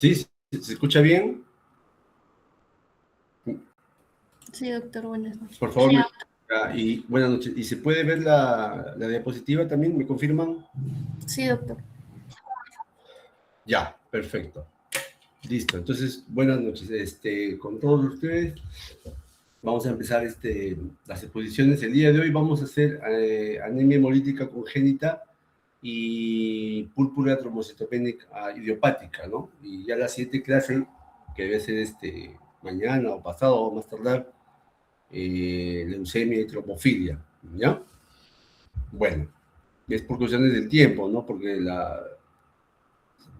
¿Sí? ¿Se escucha bien? Sí, doctor, buenas noches. Por favor, y buenas noches. ¿Y se puede ver la diapositiva también? ¿Me confirman? Sí, doctor. Ya, perfecto. Listo. Entonces, buenas noches. Con todos ustedes, vamos a empezar las exposiciones. El día de hoy vamos a hacer anemia hemolítica congénita y púrpura trombocitopénica idiopática, ¿no? Y ya la siguiente clase, que debe ser mañana o pasado o más tardar, leucemia y trombofilia, ¿ya? Bueno, es por cuestiones del tiempo, ¿no? Porque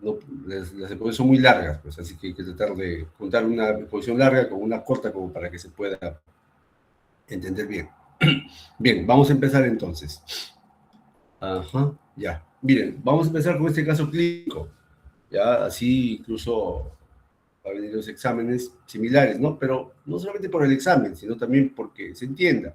no, las exposiciones son muy largas, pues así que hay que tratar de juntar una exposición larga con una corta como para que se pueda entender bien. Bien, vamos a empezar entonces. Ajá, ya. Miren, vamos a empezar con este caso clínico. Ya, así incluso va a venir los exámenes similares, ¿no? Pero no solamente por el examen, sino también porque se entienda.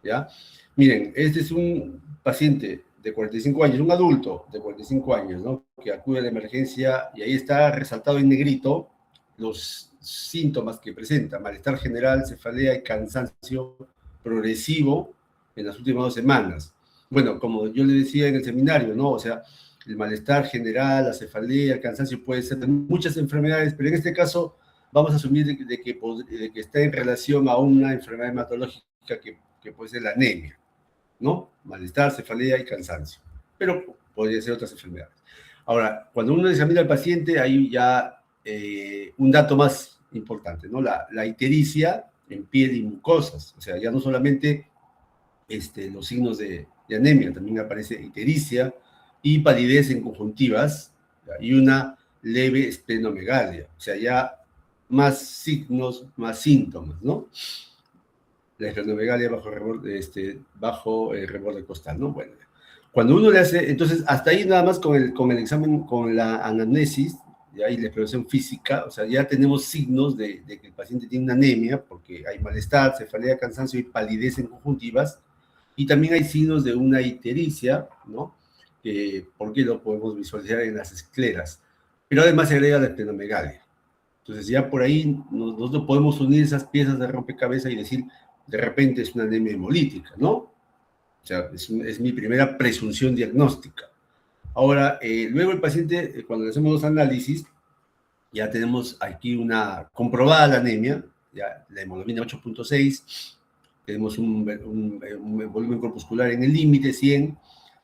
¿Ya? Miren, este es un paciente de 45 años, un adulto de 45 años, ¿no? Que acude a la emergencia y ahí está resaltado en negrito los síntomas que presenta: malestar general, cefalea y cansancio progresivo en las últimas 2 semanas. Bueno, como yo le decía en el seminario, ¿no? O sea, el malestar general, la cefalea, el cansancio puede ser de muchas enfermedades, pero en este caso vamos a asumir de que está en relación a una enfermedad hematológica que puede ser la anemia, ¿no? Malestar, cefalea y cansancio. Pero podría ser otras enfermedades. Ahora, cuando uno examina al paciente, hay ya un dato más importante, ¿no? La ictericia en piel y mucosas. O sea, ya no solamente los signos de anemia, también aparece ictericia y palidez en conjuntivas, ¿ya? Y una leve esplenomegalia. O sea, ya más signos, más síntomas, ¿no? La esplenomegalia bajo el reborde costal, ¿no? Bueno, cuando uno le hace, entonces hasta ahí nada más con el examen, con la anamnesis, ¿ya? Y la exploración física, o sea, ya tenemos signos de que el paciente tiene una anemia, porque hay malestar, cefalea, cansancio y palidez en conjuntivas, y también hay signos de una ictericia, ¿no? Porque lo podemos visualizar en las escleras, pero además se agrega la esplenomegalia. Entonces ya por ahí nosotros podemos unir esas piezas de rompecabezas y decir, de repente es una anemia hemolítica, ¿no? O sea, es mi primera presunción diagnóstica. Ahora, luego el paciente, cuando le hacemos los análisis, ya tenemos aquí una comprobada la anemia, ya la hemoglobina 8.6, tenemos un volumen corpuscular en el límite 100,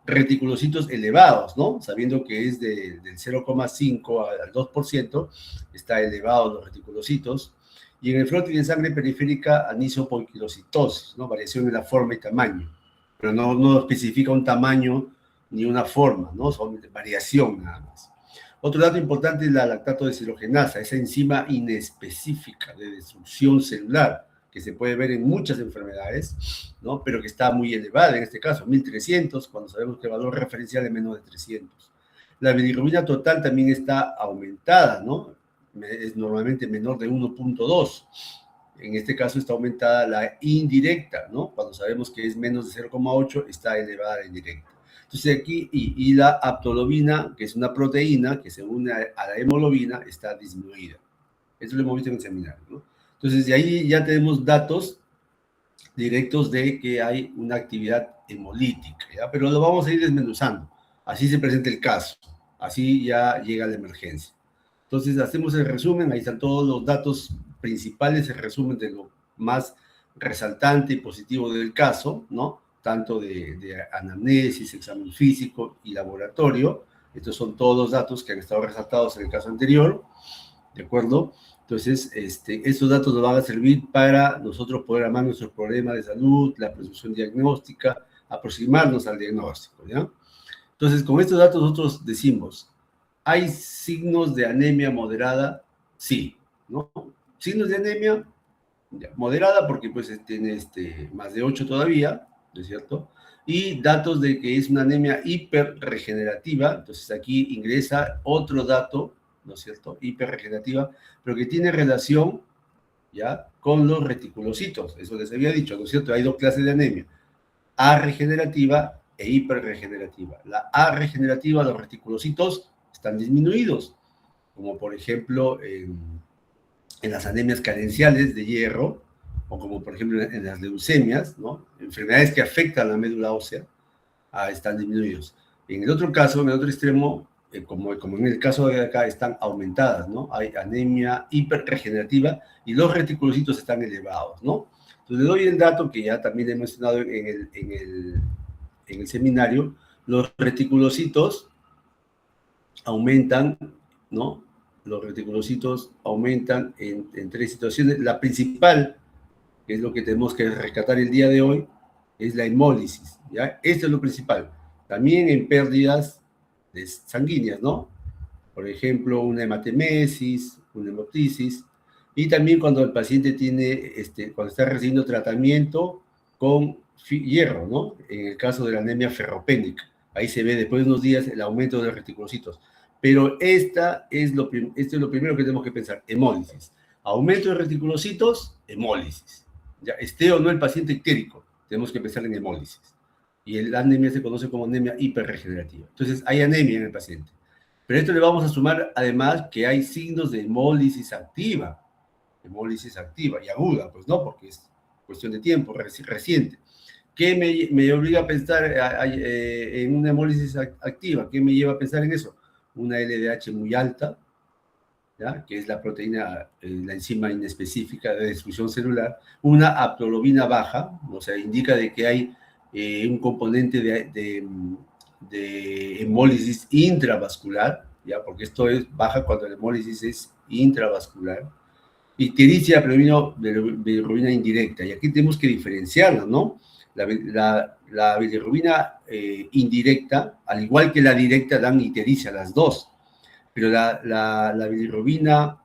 reticulocitos elevados, ¿no? Sabiendo que es del 0,5 al 2%, está elevado los reticulocitos. Y en el frótil de sangre periférica, anisopoiquilocitosis, ¿no? Variación en la forma y tamaño. Pero no especifica un tamaño ni una forma, ¿no? Son variación nada más. Otro dato importante es la lactato deshidrogenasa, esa enzima inespecífica de destrucción celular, que se puede ver en muchas enfermedades, ¿no? Pero que está muy elevada en este caso, 1300, cuando sabemos que el valor referencial es menos de 300. La bilirrubina total también está aumentada, ¿no? Es normalmente menor de 1.2. En este caso está aumentada la indirecta, ¿no? Cuando sabemos que es menos de 0,8, está elevada la indirecta. Entonces aquí, y la aptolobina, que es una proteína que se une a la hemoglobina, está disminuida. Eso lo hemos visto en el seminario, ¿no? Entonces, de ahí ya tenemos datos directos de que hay una actividad hemolítica, ¿ya? Pero lo vamos a ir desmenuzando. Así se presenta el caso, así ya llega la emergencia. Entonces, hacemos el resumen, ahí están todos los datos principales, el resumen de lo más resaltante y positivo del caso, ¿no? Tanto de anamnesis, examen físico y laboratorio. Estos son todos los datos que han estado resaltados en el caso anterior, ¿de acuerdo? Entonces, estos datos nos van a servir para nosotros poder armar nuestros problemas de salud, la presunción diagnóstica, aproximarnos al diagnóstico, ¿ya? Entonces, con estos datos nosotros decimos, ¿hay signos de anemia moderada? Sí, ¿no? Signos de anemia moderada porque pues tiene más de 8 todavía, ¿no es cierto? Y datos de que es una anemia hiperregenerativa, entonces aquí ingresa otro dato, ¿no es cierto? Hiperregenerativa, pero que tiene relación, ¿ya? Con los reticulocitos, eso les había dicho, ¿no es cierto? Hay dos clases de anemia, A regenerativa e hiperregenerativa. La A regenerativa, los reticulocitos están disminuidos, como por ejemplo en las anemias carenciales de hierro, o como por ejemplo en las leucemias, ¿no? Enfermedades que afectan la médula ósea, están disminuidos. En el otro caso, en el otro extremo, como en el caso de acá, están aumentadas, ¿no? Hay anemia hiperregenerativa y los reticulocitos están elevados, ¿no? Entonces, le doy el dato que ya también he mencionado en el seminario. Los reticulocitos aumentan, ¿no? Los reticulocitos aumentan en tres situaciones. La principal, que es lo que tenemos que rescatar el día de hoy, es la hemólisis, ¿ya? Esto es lo principal. También en pérdidas sanguíneas, ¿no? Por ejemplo, una hematemesis, una hemoptisis, y también cuando el paciente tiene, cuando está recibiendo tratamiento con hierro, ¿no? En el caso de la anemia ferropénica. Ahí se ve después de unos días el aumento de los reticulocitos. Pero esto es lo primero que tenemos que pensar, hemólisis. Aumento de reticulocitos, hemólisis. Ya, esté o no el paciente ictérico, tenemos que pensar en hemólisis. Y la anemia se conoce como anemia hiperregenerativa. Entonces, hay anemia en el paciente. Pero esto le vamos a sumar, además, que hay signos de hemólisis activa y aguda, pues no, porque es cuestión de tiempo, reciente. ¿Qué me obliga a pensar en una hemólisis activa? ¿Qué me lleva a pensar en eso? Una LDH muy alta, ¿ya? Que es la proteína, la enzima inespecífica de destrucción celular, una aptoglobina baja, o sea, indica de que hay un componente de hemólisis intravascular, ¿ya? Porque esto es baja cuando la hemólisis es intravascular. Ictericia, bilirrubina indirecta, y aquí tenemos que diferenciarla, ¿no? La bilirrubina indirecta, al igual que la directa, dan ictericia, las dos, pero la bilirrubina,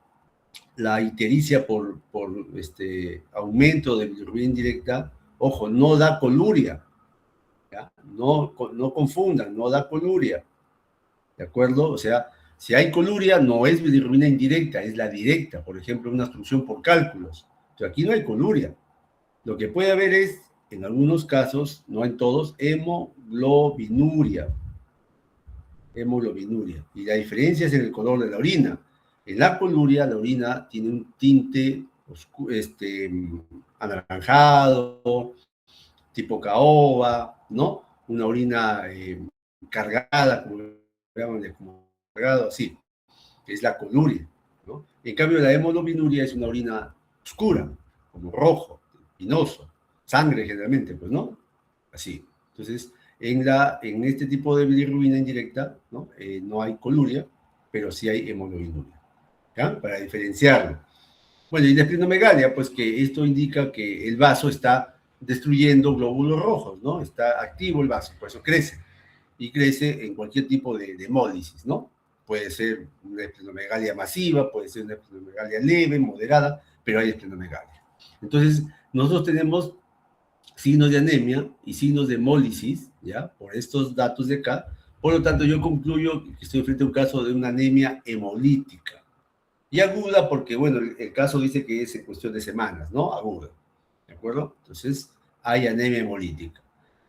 la ictericia por aumento de bilirrubina indirecta, ojo, no da coluria, ¿ya? No confundan, no da coluria, ¿de acuerdo? O sea, si hay coluria, no es bilirrubina indirecta, es la directa, por ejemplo, una obstrucción por cálculos. Pero aquí no hay coluria. Lo que puede haber es, en algunos casos, no en todos, hemoglobinuria. Y la diferencia es en el color de la orina. En la coluria, la orina tiene un tinte anaranjado, tipo caoba, ¿no? Una orina cargada, como cargado, así, que es la coluria, ¿no? En cambio, la hemoglobinuria es una orina oscura, como rojo, pinoso, sangre generalmente, pues, ¿no? Así. Entonces, en este tipo de bilirrubina indirecta, ¿no? No hay coluria, pero sí hay hemoglobinuria, ¿ya? Para diferenciarlo. Bueno, y la esplenomegalia, pues que esto indica que el vaso está destruyendo glóbulos rojos, ¿no? Está activo el vaso, por eso crece. Y crece en cualquier tipo de hemólisis, ¿no? Puede ser una esplenomegalia masiva, puede ser una esplenomegalia leve, moderada, pero hay esplenomegalia. Entonces, nosotros tenemos signos de anemia y signos de hemólisis, ¿ya? Por estos datos de acá. Por lo tanto, yo concluyo que estoy frente a un caso de una anemia hemolítica. Y aguda porque, bueno, el caso dice que es en cuestión de semanas, ¿no? Aguda, ¿de acuerdo? Entonces, hay anemia hemolítica.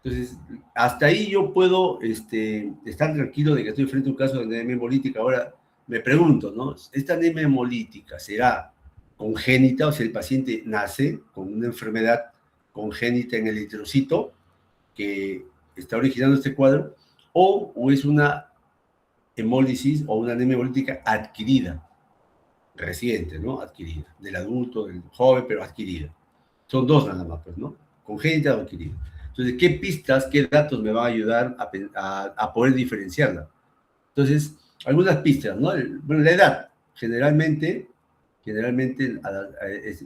Entonces, hasta ahí yo puedo estar tranquilo de que estoy frente a un caso de anemia hemolítica. Ahora, me pregunto, ¿no? ¿Esta anemia hemolítica será congénita, o sea, el paciente nace con una enfermedad congénita en el eritrocito que está originando este cuadro, o es una hemólisis o una anemia hemolítica adquirida, reciente, ¿no? Adquirida, del adulto, del joven, pero adquirida. Son dos nada más, pues, ¿no? Congénita o adquirida. Entonces, ¿qué pistas, qué datos me van a ayudar a poder diferenciarla? Entonces, algunas pistas, ¿no? Bueno, la edad. Generalmente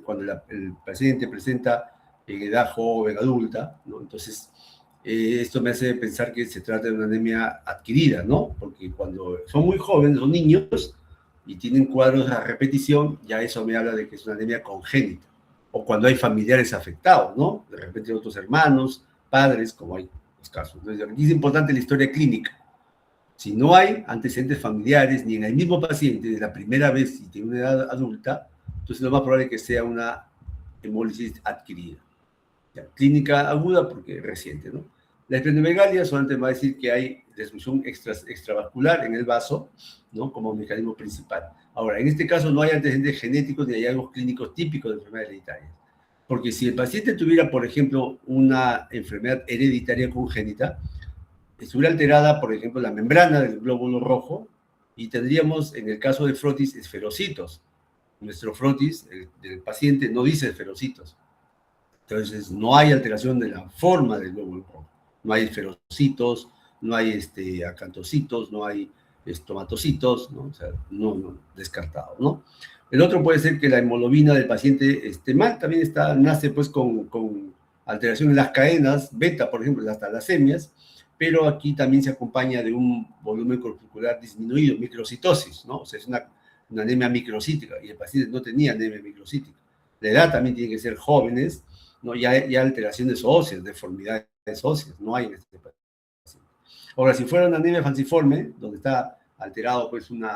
cuando el paciente presenta en edad joven, adulta, ¿no? Entonces, esto me hace pensar que se trata de una anemia adquirida, ¿no? Porque cuando son muy jóvenes, son niños, y tienen cuadros a repetición, ya eso me habla de que es una anemia congénita. O cuando hay familiares afectados, ¿no? De repente otros hermanos, padres, como hay los casos. Entonces, aquí es importante la historia clínica. Si no hay antecedentes familiares, ni en el mismo paciente, de la primera vez y tiene una edad adulta, entonces lo más probable es que sea una hemólisis adquirida. Ya, clínica aguda porque es reciente, ¿no? La esplenomegalia solamente va a decir que hay destrucción extravascular en el vaso, ¿no? Como mecanismo principal. Ahora, en este caso no hay antecedentes genéticos ni hallazgos clínicos típicos de enfermedades hereditarias. Porque si el paciente tuviera, por ejemplo, una enfermedad hereditaria congénita, estuviera alterada, por ejemplo, la membrana del glóbulo rojo y tendríamos, en el caso de frotis, esferocitos. Nuestro frotis del paciente no dice esferocitos. Entonces, no hay alteración de la forma del glóbulo rojo. No hay esferocitos, no hay acantocitos, no hay estomatocitos, ¿no? O sea, no, descartado, ¿no? El otro puede ser que la hemoglobina del paciente esté mal, también nace pues con alteración en las cadenas, beta, por ejemplo, las talasemias, pero aquí también se acompaña de un volumen corpuscular disminuido, microcitosis, ¿no? O sea, es una anemia microcítica, y el paciente no tenía anemia microcítica. La edad también tiene que ser jóvenes, ¿no? Ya alteraciones óseas, deformidades óseas, no hay en este paciente. Ahora, si fuera una anemia falciforme, donde está alterado pues ¿no?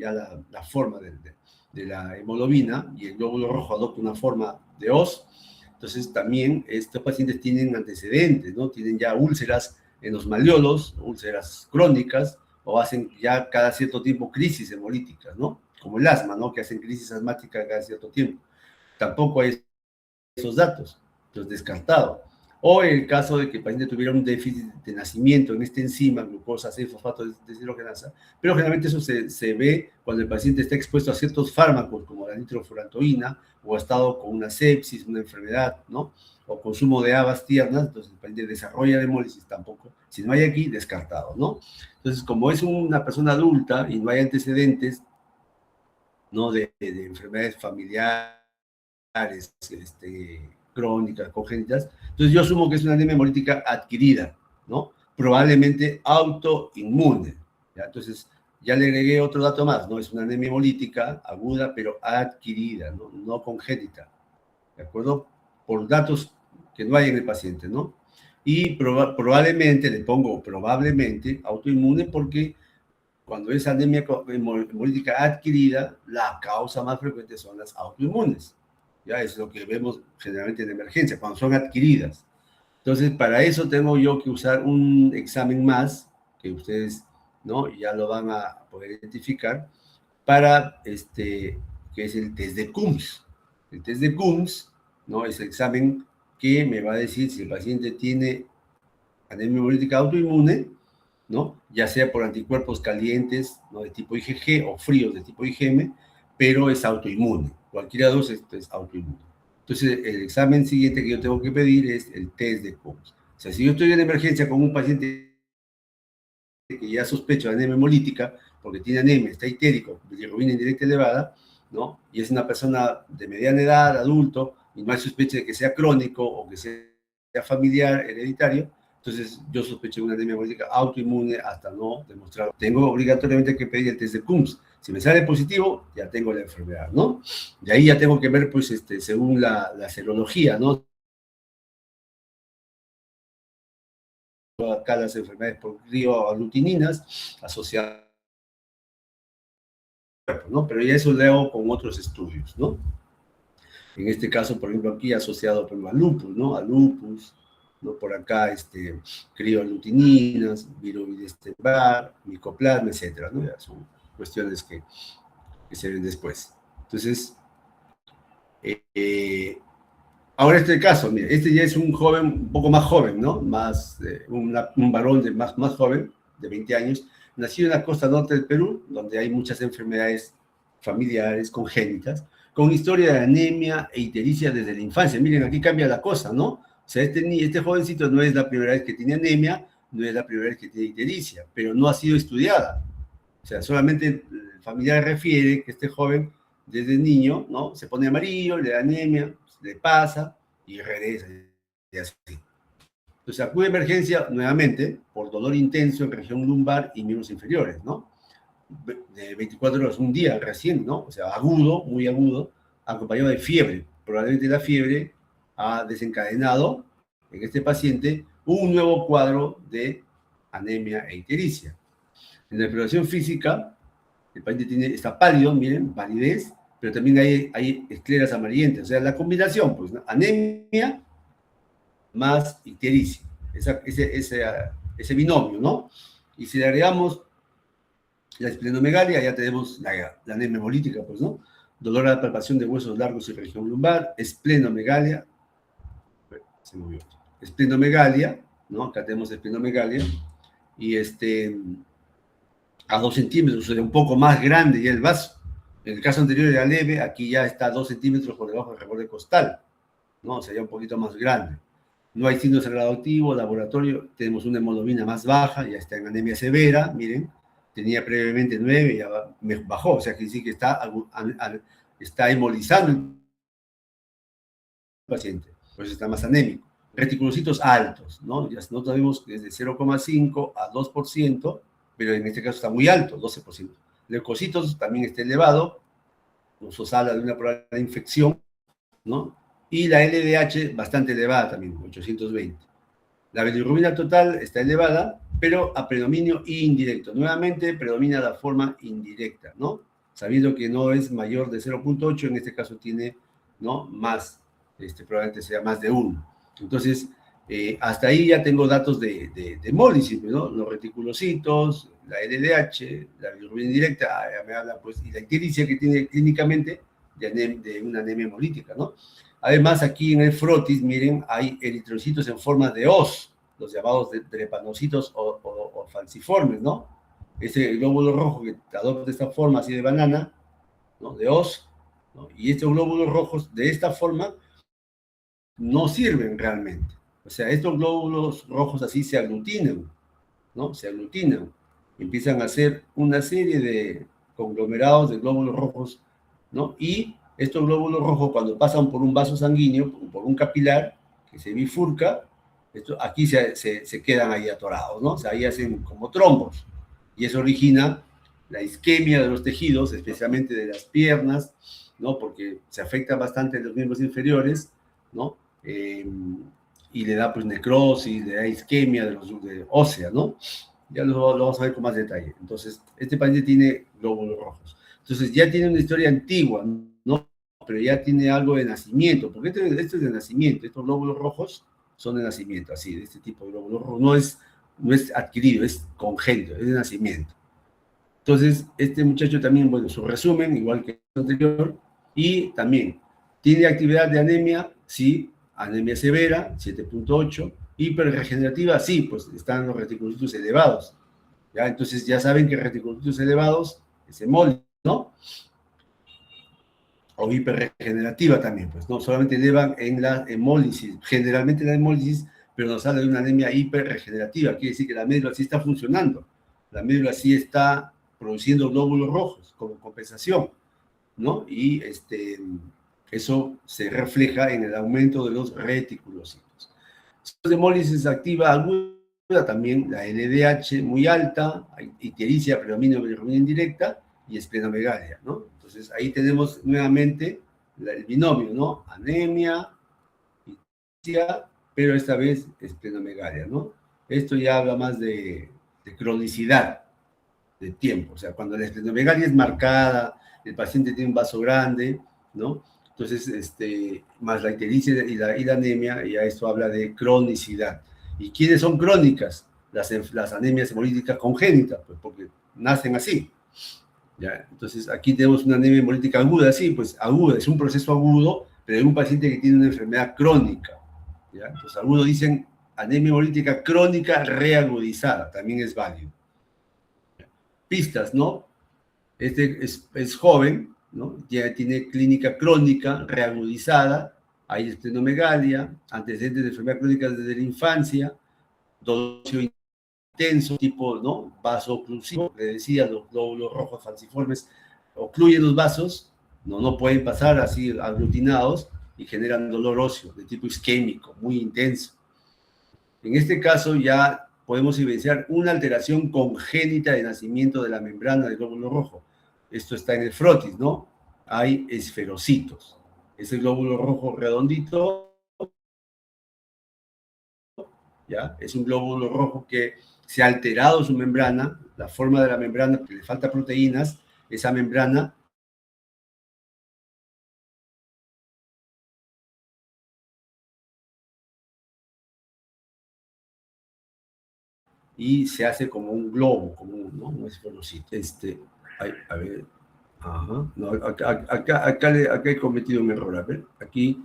ya la forma de la hemoglobina y el glóbulo rojo adopta una forma de hoz, entonces también estos pacientes tienen antecedentes, ¿no? Tienen ya úlceras en los malleolos, úlceras crónicas, o hacen ya cada cierto tiempo crisis hemolíticas, ¿no? Como el asma, ¿no? Que hacen crisis asmática cada cierto tiempo. Tampoco hay esos datos, entonces descartado. O el caso de que el paciente tuviera un déficit de nacimiento en esta enzima, glucosa 6-fosfato deshidrogenasa, pero generalmente eso se ve cuando el paciente está expuesto a ciertos fármacos como la nitrofurantoína, o ha estado con una sepsis, una enfermedad, ¿no? O consumo de habas tiernas, entonces el paciente desarrolla la hemólisis tampoco. Si no hay aquí, descartado, ¿no? Entonces, como es una persona adulta y no hay antecedentes, ¿no? de enfermedades familiares, crónicas, congénitas, entonces yo asumo que es una anemia hemolítica adquirida, ¿no? Probablemente autoinmune, ¿ya? Entonces, ya le agregué otro dato más, ¿no? Es una anemia hemolítica aguda, pero adquirida, ¿no? No congénita, ¿de acuerdo? Por datos que no hay en el paciente, ¿no? Y probablemente, le pongo probablemente autoinmune porque cuando es anemia hemolítica adquirida, la causa más frecuente son las autoinmunes. Ya es lo que vemos generalmente en emergencia, cuando son adquiridas. Entonces, para eso tengo yo que usar un examen más, que ustedes, ¿no? Ya lo van a poder identificar, para, que es el test de Coombs. El test de Coombs, ¿no? Es el examen que me va a decir si el paciente tiene anemia hemolítica autoinmune, ¿no? Ya sea por anticuerpos calientes, ¿no? De tipo IgG o fríos de tipo IgM, pero es autoinmune. Cualquiera de dos es autoinmune. Entonces, el examen siguiente que yo tengo que pedir es el test de Coombs. O sea, si yo estoy en emergencia con un paciente que ya sospecho de anemia hemolítica, porque tiene anemia, está itérico, bilirrubina indirecta elevada, ¿no? Y es una persona de mediana edad, adulto, y no hay sospecha de que sea crónico o que sea familiar, hereditario, entonces yo sospecho de una anemia hemolítica autoinmune hasta no demostrarlo. Tengo obligatoriamente que pedir el test de Coombs. Si me sale positivo, ya tengo la enfermedad, ¿no? De ahí ya tengo que ver, pues, según la serología, ¿no? Acá las enfermedades por crioaglutininas asociadas, ¿no? Pero ya eso lo hago con otros estudios, ¿no? En este caso, por ejemplo, aquí asociado a lupus, ¿no? A lupus, ¿no? Por acá, crioaglutininas, viroidestembar, micoplasma, etcétera, ¿no? Ya son cuestiones que se ven después. Entonces, ahora este caso, mira, este ya es un joven, un poco más joven, ¿no? Más, un varón más joven, de 20 años, nacido en la costa norte del Perú, donde hay muchas enfermedades familiares, congénitas, con historia de anemia e ictericia desde la infancia. Miren, aquí cambia la cosa, ¿no? O sea, este jovencito no es la primera vez que tiene anemia, no es la primera vez que tiene ictericia, pero no ha sido estudiada. O sea, solamente el familiar refiere que este joven, desde niño, ¿no? Se pone amarillo, le da anemia, le pasa y regresa, y así. Entonces acude a emergencia nuevamente por dolor intenso en región lumbar y miembros inferiores, ¿no? De 24 horas, un día recién, ¿no? O sea, agudo, muy agudo, acompañado de fiebre. Probablemente la fiebre ha desencadenado en este paciente un nuevo cuadro de anemia e ictericia. En la exploración física, el paciente está pálido, miren, palidez, pero también hay escleras amarillentas. O sea, la combinación, pues, ¿no? Anemia más ictericia. Ese binomio, ¿no? Y si le agregamos la esplenomegalia, ya tenemos la anemia hemolítica, pues, ¿no? Dolor a la palpación de huesos largos y región lumbar, esplenomegalia, se movió, esplenomegalia, ¿no? Acá tenemos esplenomegalia, y a 2 centímetros, o sea, un poco más grande ya el vaso. En el caso anterior era leve, aquí ya está a 2 centímetros por debajo del reborde costal, ¿no? O sea, ya un poquito más grande. No hay signos de grado activo, laboratorio, tenemos una hemoglobina más baja, ya está en anemia severa, miren, tenía previamente 9, ya bajó, o sea, que sí que está hemolizando el paciente, pues está más anémico. Reticulocitos altos, ¿no? Ya no tenemos desde 0,5 a 2%, pero en este caso está muy alto, 12%. Leucocitos también está elevado, nos habla de una probable infección, ¿no? Y la LDH bastante elevada también, 820. La bilirrubina total está elevada, pero a predominio indirecto. Nuevamente predomina la forma indirecta, ¿no? Sabiendo que no es mayor de 0,8, en este caso tiene, ¿no? Más, probablemente sea más de 1. Entonces, hasta ahí ya tengo datos de hemólisis, ¿no? Los reticulocitos, la LDH, la bilirrubina indirecta, ya me habla, pues, y la ictericia que tiene clínicamente de una anemia hemolítica, ¿no? Además, aquí en el frotis, miren, hay eritrocitos en forma de hoz, los llamados drepanocitos o falciformes, ¿no? Ese glóbulo rojo que adopta esta forma así de banana, ¿no? De hoz, ¿no? Y estos glóbulos rojos de esta forma no sirven realmente. O sea, estos glóbulos rojos así se aglutinan, ¿no? Se aglutinan, empiezan a hacer una serie de conglomerados de glóbulos rojos, ¿no? Y estos glóbulos rojos, cuando pasan por un vaso sanguíneo, por un capilar, que se bifurca, aquí se quedan ahí atorados, ¿no? O sea, ahí hacen como trombos. Y eso origina la isquemia de los tejidos, especialmente de las piernas, ¿no? Porque se afecta bastante a los miembros inferiores, ¿no? Y le da pues necrosis, le da isquemia de ósea, ¿no? Ya lo vamos a ver con más detalle. Entonces, este paciente tiene glóbulos rojos. Entonces, ya tiene una historia antigua, ¿no? Pero ya tiene algo de nacimiento, porque esto es de nacimiento, estos glóbulos rojos son de nacimiento, así, de este tipo de glóbulos rojos. No es adquirido, es congénito, es de nacimiento. Entonces, este muchacho también, bueno, su resumen, igual que el anterior, y también tiene actividad de anemia, sí, anemia severa, 7,8, hiperregenerativa, sí, pues están los reticulocitos elevados, ¿ya? Entonces ya saben que reticulocitos elevados es hemólisis, ¿no? O hiperregenerativa también, pues, ¿no? Solamente elevan en la hemólisis, generalmente la hemólisis, pero nos habla de una anemia hiperregenerativa, quiere decir que la médula sí está funcionando, la médula sí está produciendo glóbulos rojos como compensación, ¿no? Y eso se refleja en el aumento de los reticulocitos. De hemólisis activa aguda, también la LDH muy alta, ictericia, predominio bilirrubina indirecta y esplenomegalia, ¿no? Entonces ahí tenemos nuevamente el binomio, ¿no? Anemia, ictericia, pero esta vez esplenomegalia, ¿no? Esto ya habla más de cronicidad, de tiempo. O sea, cuando la esplenomegalia es marcada, el paciente tiene un vaso grande, ¿no? Entonces, más la ictericia y la anemia, ya esto habla de cronicidad. ¿Y quiénes son crónicas? Las anemias hemolíticas congénitas, pues porque nacen así. ¿Ya? Entonces, aquí tenemos una anemia hemolítica aguda, sí, pues aguda, es un proceso agudo, pero en un paciente que tiene una enfermedad crónica. ¿Ya? Entonces, algunos dicen anemia hemolítica crónica reagudizada, también es válido. Pistas, ¿no? Es joven, ¿no? Ya tiene clínica crónica reagudizada, hay esplenomegalia, antecedentes de enfermedad crónica desde la infancia, dolor intenso, tipo, ¿no? Vaso-oclusivo, le decía, los glóbulos rojos falciformes ocluyen los vasos, no pueden pasar así aglutinados y generan dolor óseo de tipo isquémico, muy intenso. En este caso ya podemos evidenciar una alteración congénita de nacimiento de la membrana del glóbulo rojo. Esto está en el frotis, ¿no? Hay esferocitos. Ese glóbulo rojo redondito, ¿ya? Es un glóbulo rojo que se ha alterado su membrana, la forma de la membrana, porque le falta proteínas, esa membrana y se hace como un globo, como un esferocito. A ver, ajá, no, acá he cometido un error, a ver, aquí,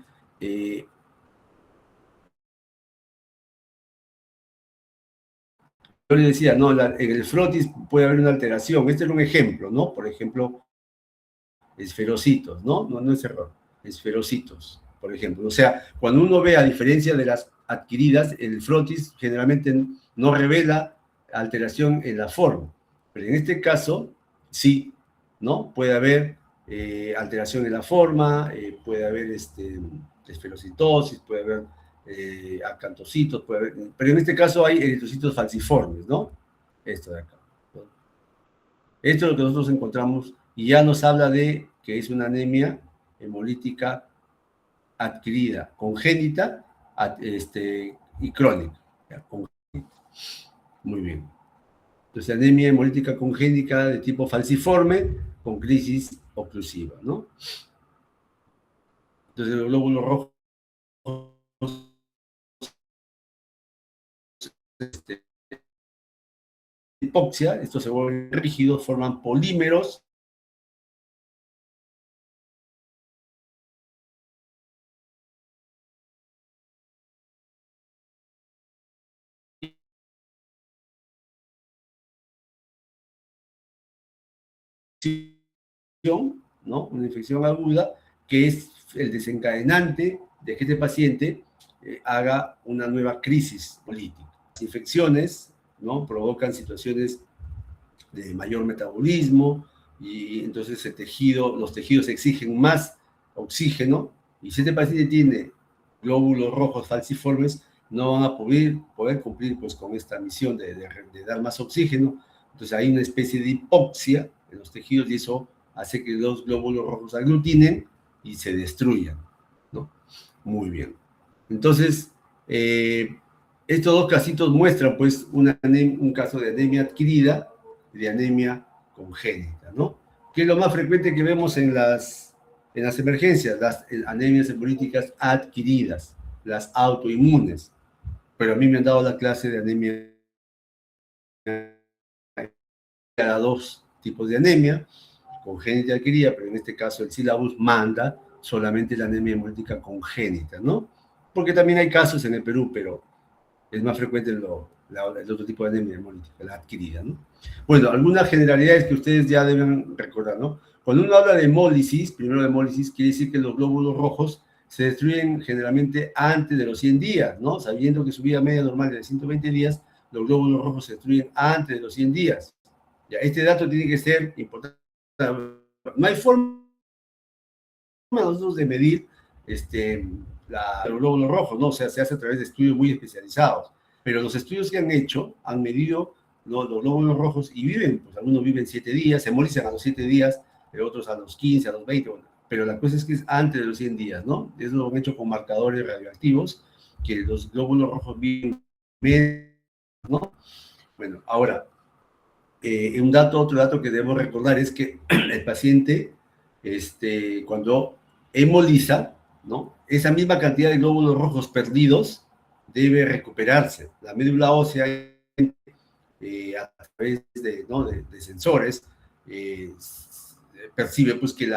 yo le decía, no, en el frotis puede haber una alteración, este era un ejemplo, ¿no? Por ejemplo, esferocitos, ¿no? No, no es error, esferocitos, por ejemplo. O sea, cuando uno ve, a diferencia de las adquiridas, el frotis generalmente no revela alteración en la forma, pero en este caso, sí, ¿no? Puede haber alteración en la forma, puede haber esferocitosis, puede haber acantocitos, puede haber, pero en este caso hay eritrocitos falciformes, ¿no? Esto de acá, ¿no? Esto es lo que nosotros encontramos y ya nos habla de que es una anemia hemolítica adquirida, congénita y crónica. Muy bien. Entonces, anemia hemolítica congénita de tipo falciforme con crisis oclusiva, ¿no? Entonces, los glóbulos rojos hipoxia, estos se vuelven rígidos, forman polímeros ¿no? Una infección aguda, que es el desencadenante de que este paciente haga una nueva crisis política. Las infecciones, ¿no? Provocan situaciones de mayor metabolismo y entonces los tejidos exigen más oxígeno y si este paciente tiene glóbulos rojos falciformes, no van a poder cumplir pues, con esta misión de dar más oxígeno. Entonces hay una especie de hipoxia en los tejidos y eso hace que los glóbulos rojos aglutinen y se destruyan, ¿no? Muy bien. Entonces, estos dos casitos muestran pues un caso de anemia adquirida y de anemia congénita, ¿no? Que es lo más frecuente que vemos en las emergencias, las anemias hemolíticas adquiridas, las autoinmunes. Pero a mí me han dado la clase de anemia cada dos tipos de anemia, congénita y adquirida, pero en este caso el sílabus manda solamente la anemia hemolítica congénita, ¿no? Porque también hay casos en el Perú, pero es más frecuente el otro tipo de anemia hemolítica, la adquirida, ¿no? Bueno, algunas generalidades que ustedes ya deben recordar, ¿no? Cuando uno habla de hemólisis, primero de hemólisis, quiere decir que los glóbulos rojos se destruyen generalmente antes de los 100 días, ¿no? Sabiendo que su vida media normal es de 120 días, los glóbulos rojos se destruyen antes de los 100 días. Ya, este dato tiene que ser importante. No hay forma nosotros de medir los glóbulos rojos, ¿no? O sea, se hace a través de estudios muy especializados. Pero los estudios que han hecho han medido los glóbulos rojos y viven, pues algunos viven 7 días, se hemolizan a los 7 días, otros a los 15, a los 20, bueno, pero la cosa es que es antes de los 100 días, ¿no? Eso lo han hecho con marcadores radioactivos, que los glóbulos rojos viven menos, ¿no? Bueno, ahora, otro dato que debemos recordar es que el paciente, cuando hemoliza, ¿no? Esa misma cantidad de glóbulos rojos perdidos debe recuperarse. La médula ósea, a través ¿no? de sensores, percibe pues que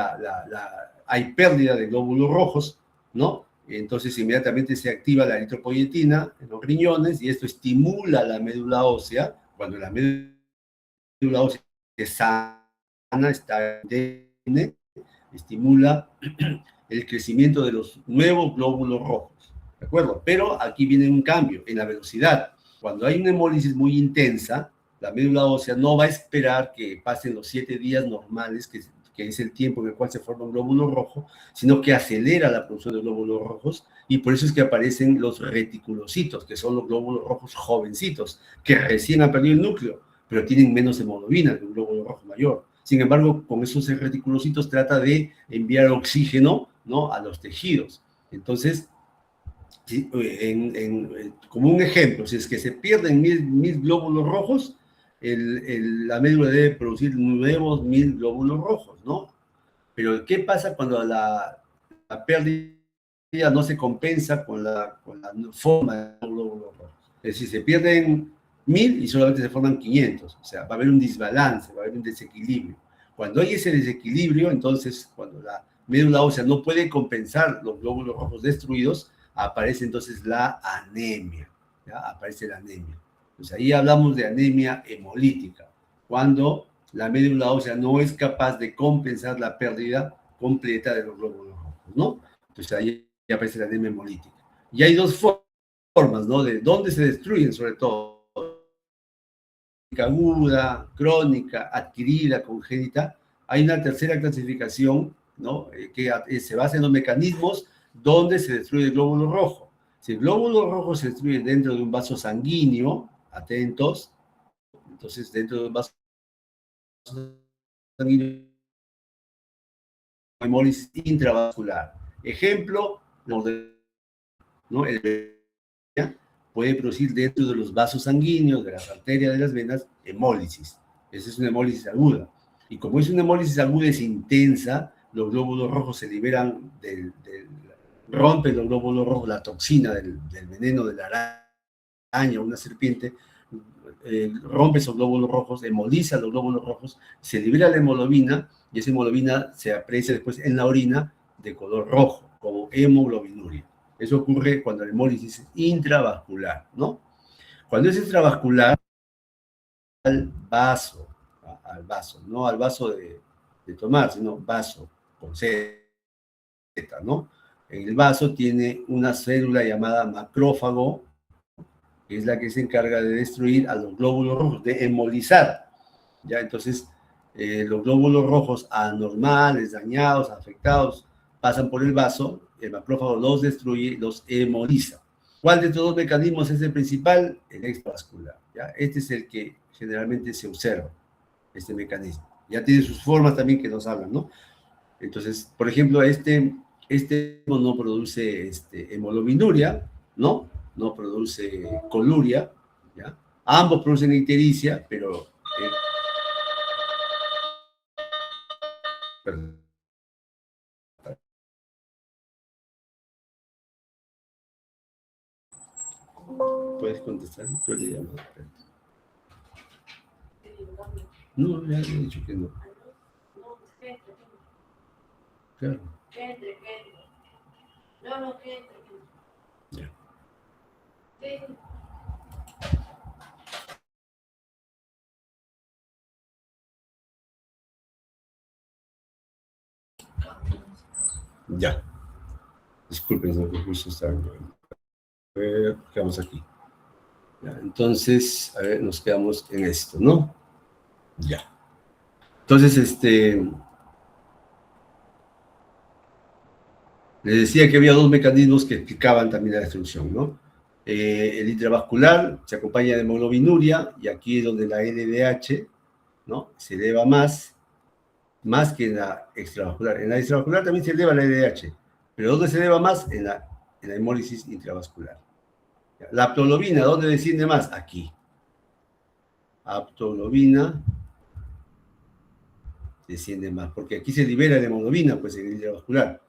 hay pérdida de glóbulos rojos, ¿no? Entonces inmediatamente se activa la eritropoyetina en los riñones y esto estimula la médula ósea. Cuando la médula ósea es sana, está bien, estimula el crecimiento de los nuevos glóbulos rojos, ¿de acuerdo? Pero aquí viene un cambio en la velocidad. Cuando hay una hemólisis muy intensa, la médula ósea no va a esperar que pasen los 7 días normales, que es el tiempo en el cual se forma un glóbulo rojo, sino que acelera la producción de glóbulos rojos y por eso es que aparecen los reticulocitos, que son los glóbulos rojos jovencitos, que recién han perdido el núcleo, pero tienen menos hemoglobina que un glóbulo rojo mayor. Sin embargo, con esos reticulocitos trata de enviar oxígeno, ¿no? A los tejidos. Entonces, ¿sí? Como un ejemplo, si es que se pierden mil glóbulos rojos, la médula debe producir nuevos 1000 glóbulos rojos, ¿no? Pero ¿qué pasa cuando la pérdida no se compensa con la forma de los glóbulos rojos? Es decir, se pierden 1000 y solamente se forman 500. O sea, va a haber un desbalance, va a haber un desequilibrio. Cuando hay ese desequilibrio, entonces, cuando la médula ósea no puede compensar los glóbulos rojos destruidos, aparece entonces la anemia. ¿Ya? Aparece la anemia. Entonces, ahí hablamos de anemia hemolítica, cuando la médula ósea no es capaz de compensar la pérdida completa de los glóbulos rojos, ¿no? Entonces, ahí aparece la anemia hemolítica. Y hay dos formas, ¿no? De dónde se destruyen, sobre todo, aguda, crónica, adquirida, congénita. Hay una tercera clasificación, ¿no? Que se basa en los mecanismos donde se destruye el glóbulo rojo. Si el glóbulo rojo se destruye dentro de un vaso sanguíneo, atentos, entonces dentro de un vaso sanguíneo, hemólisis intravascular. Ejemplo, ¿no? El puede producir dentro de los vasos sanguíneos, de las arterias, de las venas, hemólisis. Esa es una hemólisis aguda. Y como es una hemólisis aguda, es intensa, los glóbulos rojos se liberan rompen los glóbulos rojos, la toxina del veneno de la araña, una serpiente, rompe esos glóbulos rojos, hemoliza los glóbulos rojos, se libera la hemoglobina, y esa hemoglobina se aprecia después en la orina de color rojo, como hemoglobinuria. Eso ocurre cuando la hemólisis es intravascular, ¿no? Cuando es extravascular, al vaso, no al vaso de tomar, sino vaso con Z, ¿no? En el vaso tiene una célula llamada macrófago, que es la que se encarga de destruir a los glóbulos rojos, de hemolizar, ¿ya? Entonces, los glóbulos rojos anormales, dañados, afectados, pasan por el vaso, el macrófago los destruye, los hemoliza. ¿Cuál de todos los mecanismos es el principal? El extravascular, ¿ya? Este es el que generalmente se observa, este mecanismo. Ya tiene sus formas también que nos hablan, ¿no? Entonces, por ejemplo, este no produce hemoglobinuria, ¿no? No produce coluria, ¿ya? Ambos producen ictericia, pero... perdón. ¿Puedes contestar? Yo le llamo. No, ya le he dicho que no. Claro. Ya. Ya. Disculpen, no, que justo estaba. Quedamos aquí. Ya, entonces, a ver, nos quedamos en esto, ¿no? Ya. Entonces, les decía que había dos mecanismos que explicaban también la destrucción, ¿no? El intravascular se acompaña de hemoglobinuria, y aquí es donde la LDH, ¿no? Se eleva más que en la extravascular. En la extravascular también se eleva la LDH, pero ¿dónde se eleva más? En la hemólisis intravascular. La aptoglobina, ¿dónde desciende más? Aquí. Aptoglobina desciende más, porque aquí se libera la hemoglobina, pues en el intravascular.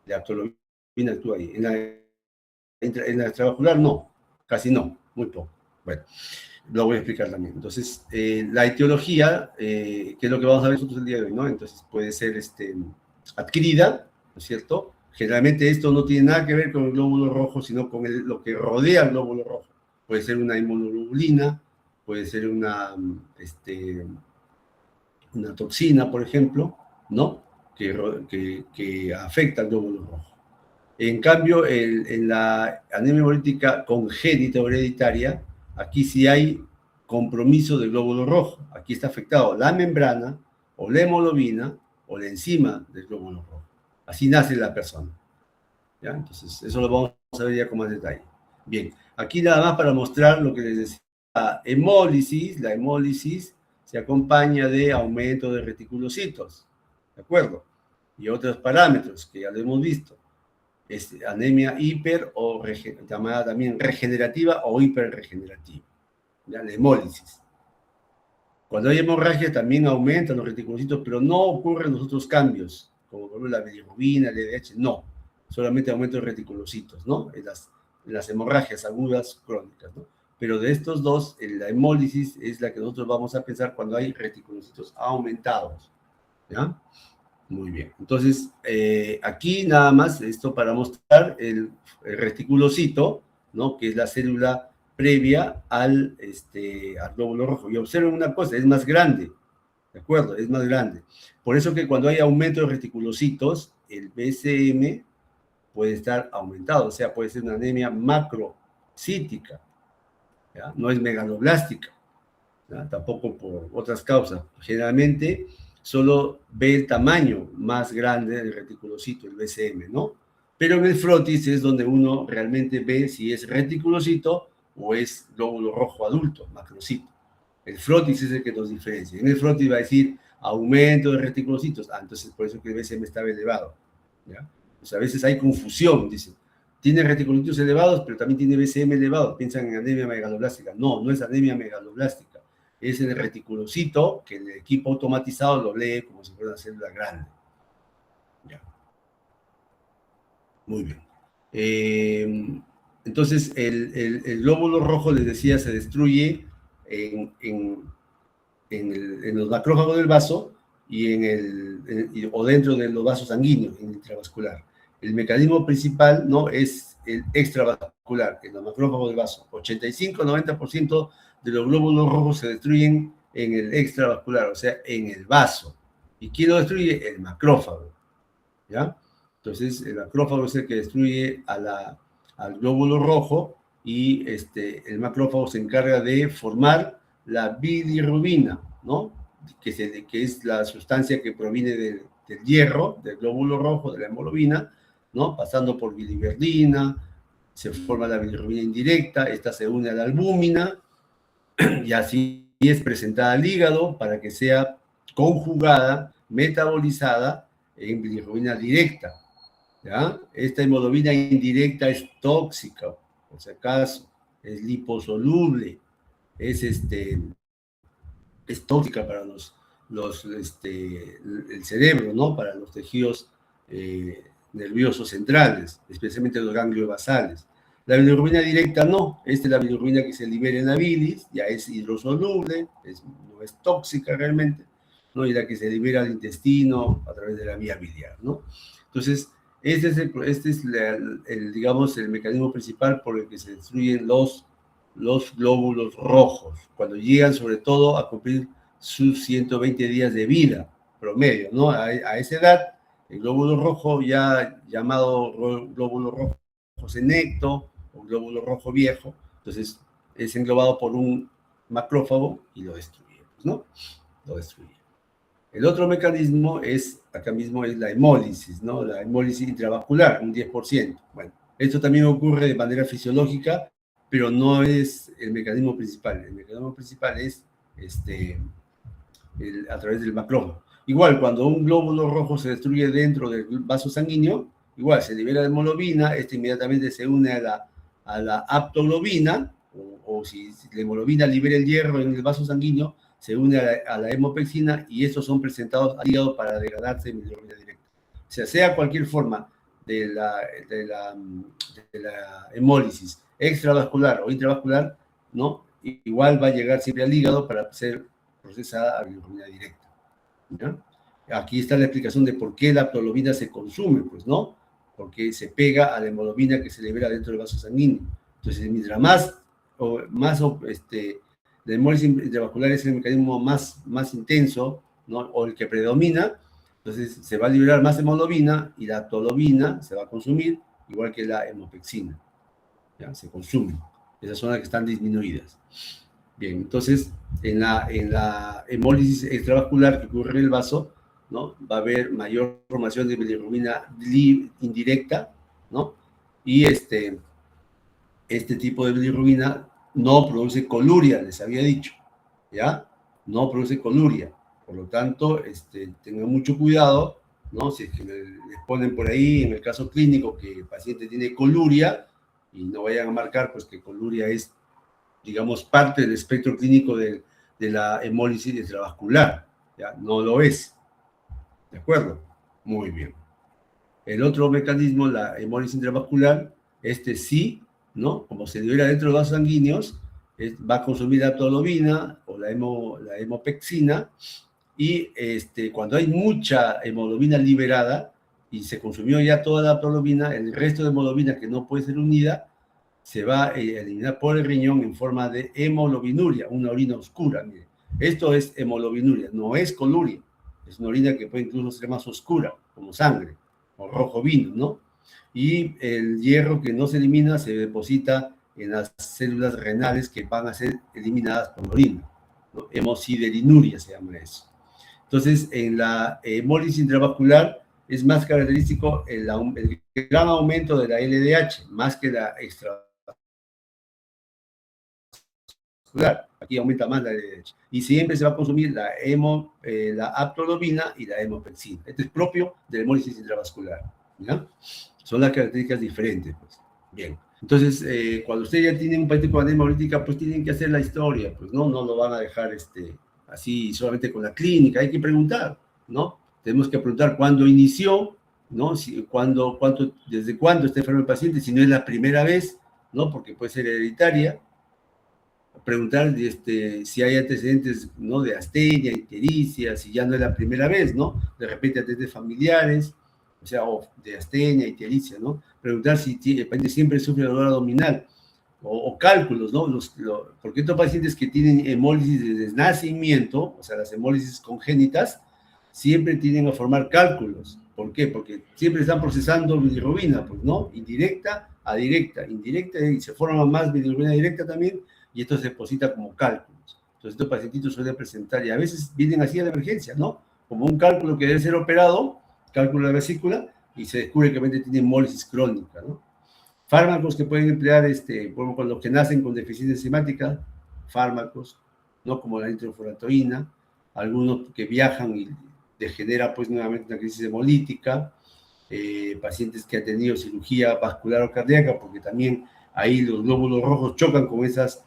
La aptoglobina actúa ahí. En la extravascular no, casi no, muy poco. Bueno, lo voy a explicar también. Entonces, la etiología, que es lo que vamos a ver nosotros el día de hoy, ¿no? Entonces, puede ser adquirida, ¿no es cierto? Generalmente esto no tiene nada que ver con el glóbulo rojo, sino con lo que rodea el glóbulo rojo. Puede ser una inmunoglobulina, puede ser una toxina, por ejemplo, ¿no? Que afecta al glóbulo rojo. En cambio, en la anemia hemolítica congénita o hereditaria, aquí sí hay compromiso del glóbulo rojo. Aquí está afectado la membrana, o la hemoglobina, o la enzima del glóbulo rojo. Así nace la persona. ¿Ya? Entonces, eso lo vamos a ver ya con más detalle. Bien, aquí nada más para mostrar lo que les decía. La hemólisis se acompaña de aumento de reticulocitos, ¿de acuerdo? Y otros parámetros que ya lo hemos visto. Anemia hiper o llamada también regenerativa o hiperregenerativa, ¿ya? La hemólisis. Cuando hay hemorragia también aumentan los reticulocitos, pero no ocurren los otros cambios, como por ejemplo la bilirrubina, el LDH, no. Solamente aumento de reticulocitos, ¿no? En las hemorragias agudas crónicas, ¿no? Pero de estos dos, la hemólisis es la que nosotros vamos a pensar cuando hay reticulocitos aumentados, ¿ya? Muy bien. Entonces, aquí nada más, esto para mostrar el reticulocito, ¿no? Que es la célula previa al glóbulo rojo. Y observen una cosa, es más grande, ¿de acuerdo? Es más grande. Por eso que cuando hay aumento de reticulocitos, el BCM puede estar aumentado, o sea, puede ser una anemia macrocítica, ¿ya? No es megaloblástica, ¿ya? Tampoco por otras causas. Generalmente solo ve el tamaño más grande del reticulocito, el BCM, ¿no? Pero en el frotis es donde uno realmente ve si es reticulocito o es glóbulo rojo adulto, macrocito. El frotis es el que nos diferencia. En el frotis va a decir aumento de reticulocitos. Entonces por eso que el BCM estaba elevado, ¿ya? Pues a veces hay confusión, dicen. Tiene reticulocitos elevados, pero también tiene BCM elevado. Piensan en anemia megaloblástica. No, no es anemia megaloblástica. Es el reticulocito que el equipo automatizado lo lee como si fuera una célula grande. Ya. Muy bien. Entonces, el glóbulo rojo, les decía, se destruye en los macrófagos del vaso o dentro de los vasos sanguíneos, en el intravascular. El mecanismo principal, ¿no?, es el extravascular, en los macrófagos del vaso. 85-90% de los glóbulos rojos se destruyen en el extravascular, o sea, en el vaso. ¿Y quién lo destruye? El macrófago, ¿ya? Entonces, el macrófago es el que destruye al glóbulo rojo y el macrófago se encarga de formar la bilirrubina, ¿no? Que es la sustancia que proviene del hierro, del glóbulo rojo, de la hemoglobina, ¿no? Pasando por biliverdina, se forma la bilirrubina indirecta, esta se une a la albúmina, y así es presentada al hígado para que sea conjugada, metabolizada en bilirrubina directa, ¿ya? Esta hemoglobina indirecta es tóxica, por si acaso, es liposoluble, es tóxica para el cerebro, ¿no? Para los tejidos nerviosos centrales, especialmente los ganglios basales. La bilirrubina directa no, esta es la bilirrubina que se libera en la bilis, ya es hidrosoluble, no es tóxica realmente, ¿no? Y la que se libera al intestino a través de la vía biliar, ¿no? Entonces, este es digamos, el mecanismo principal por el que se destruyen los glóbulos rojos, cuando llegan sobre todo a cumplir sus 120 días de vida promedio, ¿no? A esa edad, el glóbulo rojo, ya llamado glóbulo rojo senecto o glóbulo rojo viejo, entonces es englobado por un macrófago y lo destruye, ¿no? Lo destruye. El otro mecanismo es, acá mismo, es la hemólisis, ¿no? La hemólisis intravascular, un 10%. Bueno, esto también ocurre de manera fisiológica, pero no es el mecanismo principal. El mecanismo principal es a través del macrófago. Igual, cuando un glóbulo rojo se destruye dentro del vaso sanguíneo, igual se libera de hemoglobina, inmediatamente se une a la aptoglobina, o si la hemoglobina libera el hierro en el vaso sanguíneo, se une a la hemopexina, y estos son presentados al hígado para degradarse en bilirrubina directa. O sea cualquier forma de la hemólisis extravascular o intravascular, ¿no? Igual va a llegar siempre al hígado para ser procesada a bilirrubina directa, ¿ya? Aquí está la explicación de por qué la aptoglobina se consume, pues, ¿no? Porque se pega a la hemoglobina que se libera dentro del vaso sanguíneo. Entonces, mientras la hemólisis intravascular es el mecanismo más intenso, ¿no? O el que predomina, entonces se va a liberar más hemoglobina y la aptoglobina se va a consumir, igual que la hemopexina, ¿ya? Se consumen. Esas son las que están disminuidas. Bien, entonces, en la hemólisis extravascular que ocurre en el vaso, ¿no? Va a haber mayor formación de bilirrubina indirecta, ¿no? Y este tipo de bilirrubina no produce coluria, les había dicho, ¿ya? No produce coluria. Por lo tanto, tengan mucho cuidado, ¿no? Si es que les ponen por ahí, en el caso clínico, que el paciente tiene coluria, y no vayan a marcar, pues, que coluria es, digamos, parte del espectro clínico de la hemólisis intravascular, ¿ya? No lo es. ¿De acuerdo? Muy bien. El otro mecanismo, la hemólisis intravascular, sí, ¿no? Como se libera dentro de los vasos sanguíneos, va a consumir la aptolobina o la hemopexina, y cuando hay mucha hemoglobina liberada y se consumió ya toda la aptolobina, el resto de hemoglobina que no puede ser unida se va a eliminar por el riñón en forma de hemoglobinuria, una orina oscura. Mire. Esto es hemoglobinuria, no es coluria. Es una orina que puede incluso ser más oscura, como sangre, o rojo vino, ¿no? Y el hierro que no se elimina se deposita en las células renales que van a ser eliminadas por la orina, ¿no? Hemosideриnuria se llama eso. Entonces, en la hemólisis intravascular es más característico el gran aumento de la LDH, más que la extravascular. Aquí aumenta más la LDH. Y siempre se va a consumir la aptolobina y la hemopexina. Este es propio de la hemólisis intravascular. ¿Ya? Son las características diferentes. Pues. Bien. Entonces, cuando ustedes ya tienen un paciente con anemia hemolítica, pues tienen que hacer la historia. Pues no lo van a dejar así solamente con la clínica. Hay que preguntar, ¿no? Tenemos que preguntar cuándo inició, ¿no? Desde cuándo está enfermo el paciente, si no es la primera vez, ¿no? Porque puede ser hereditaria. Preguntar si hay antecedentes, ¿no? De astenia, ictericia, si ya no es la primera vez, ¿no? De repente antecedentes familiares, o sea, o de astenia, ictericia, ¿no? Preguntar si el paciente siempre sufre dolor abdominal, o cálculos, ¿no? Porque estos pacientes que tienen hemólisis desde nacimiento, o sea, las hemólisis congénitas, siempre tienden a formar cálculos. ¿Por qué? Porque siempre están procesando bilirrubina, pues, ¿no? Indirecta a directa, indirecta, y se forma más bilirrubina directa también, y esto se deposita como cálculos. Entonces, estos pacientitos suelen presentar, y a veces vienen así a la emergencia, ¿no? Como un cálculo que debe ser operado, cálculo de la vesícula, y se descubre que tiene hemólisis crónica, ¿no? Fármacos que pueden emplear, con los que nacen con deficiencia enzimática, fármacos, ¿no? Como la nitrofuratoína, algunos que viajan y degenera, pues, nuevamente una crisis hemolítica, pacientes que han tenido cirugía vascular o cardíaca, porque también ahí los glóbulos rojos chocan con esos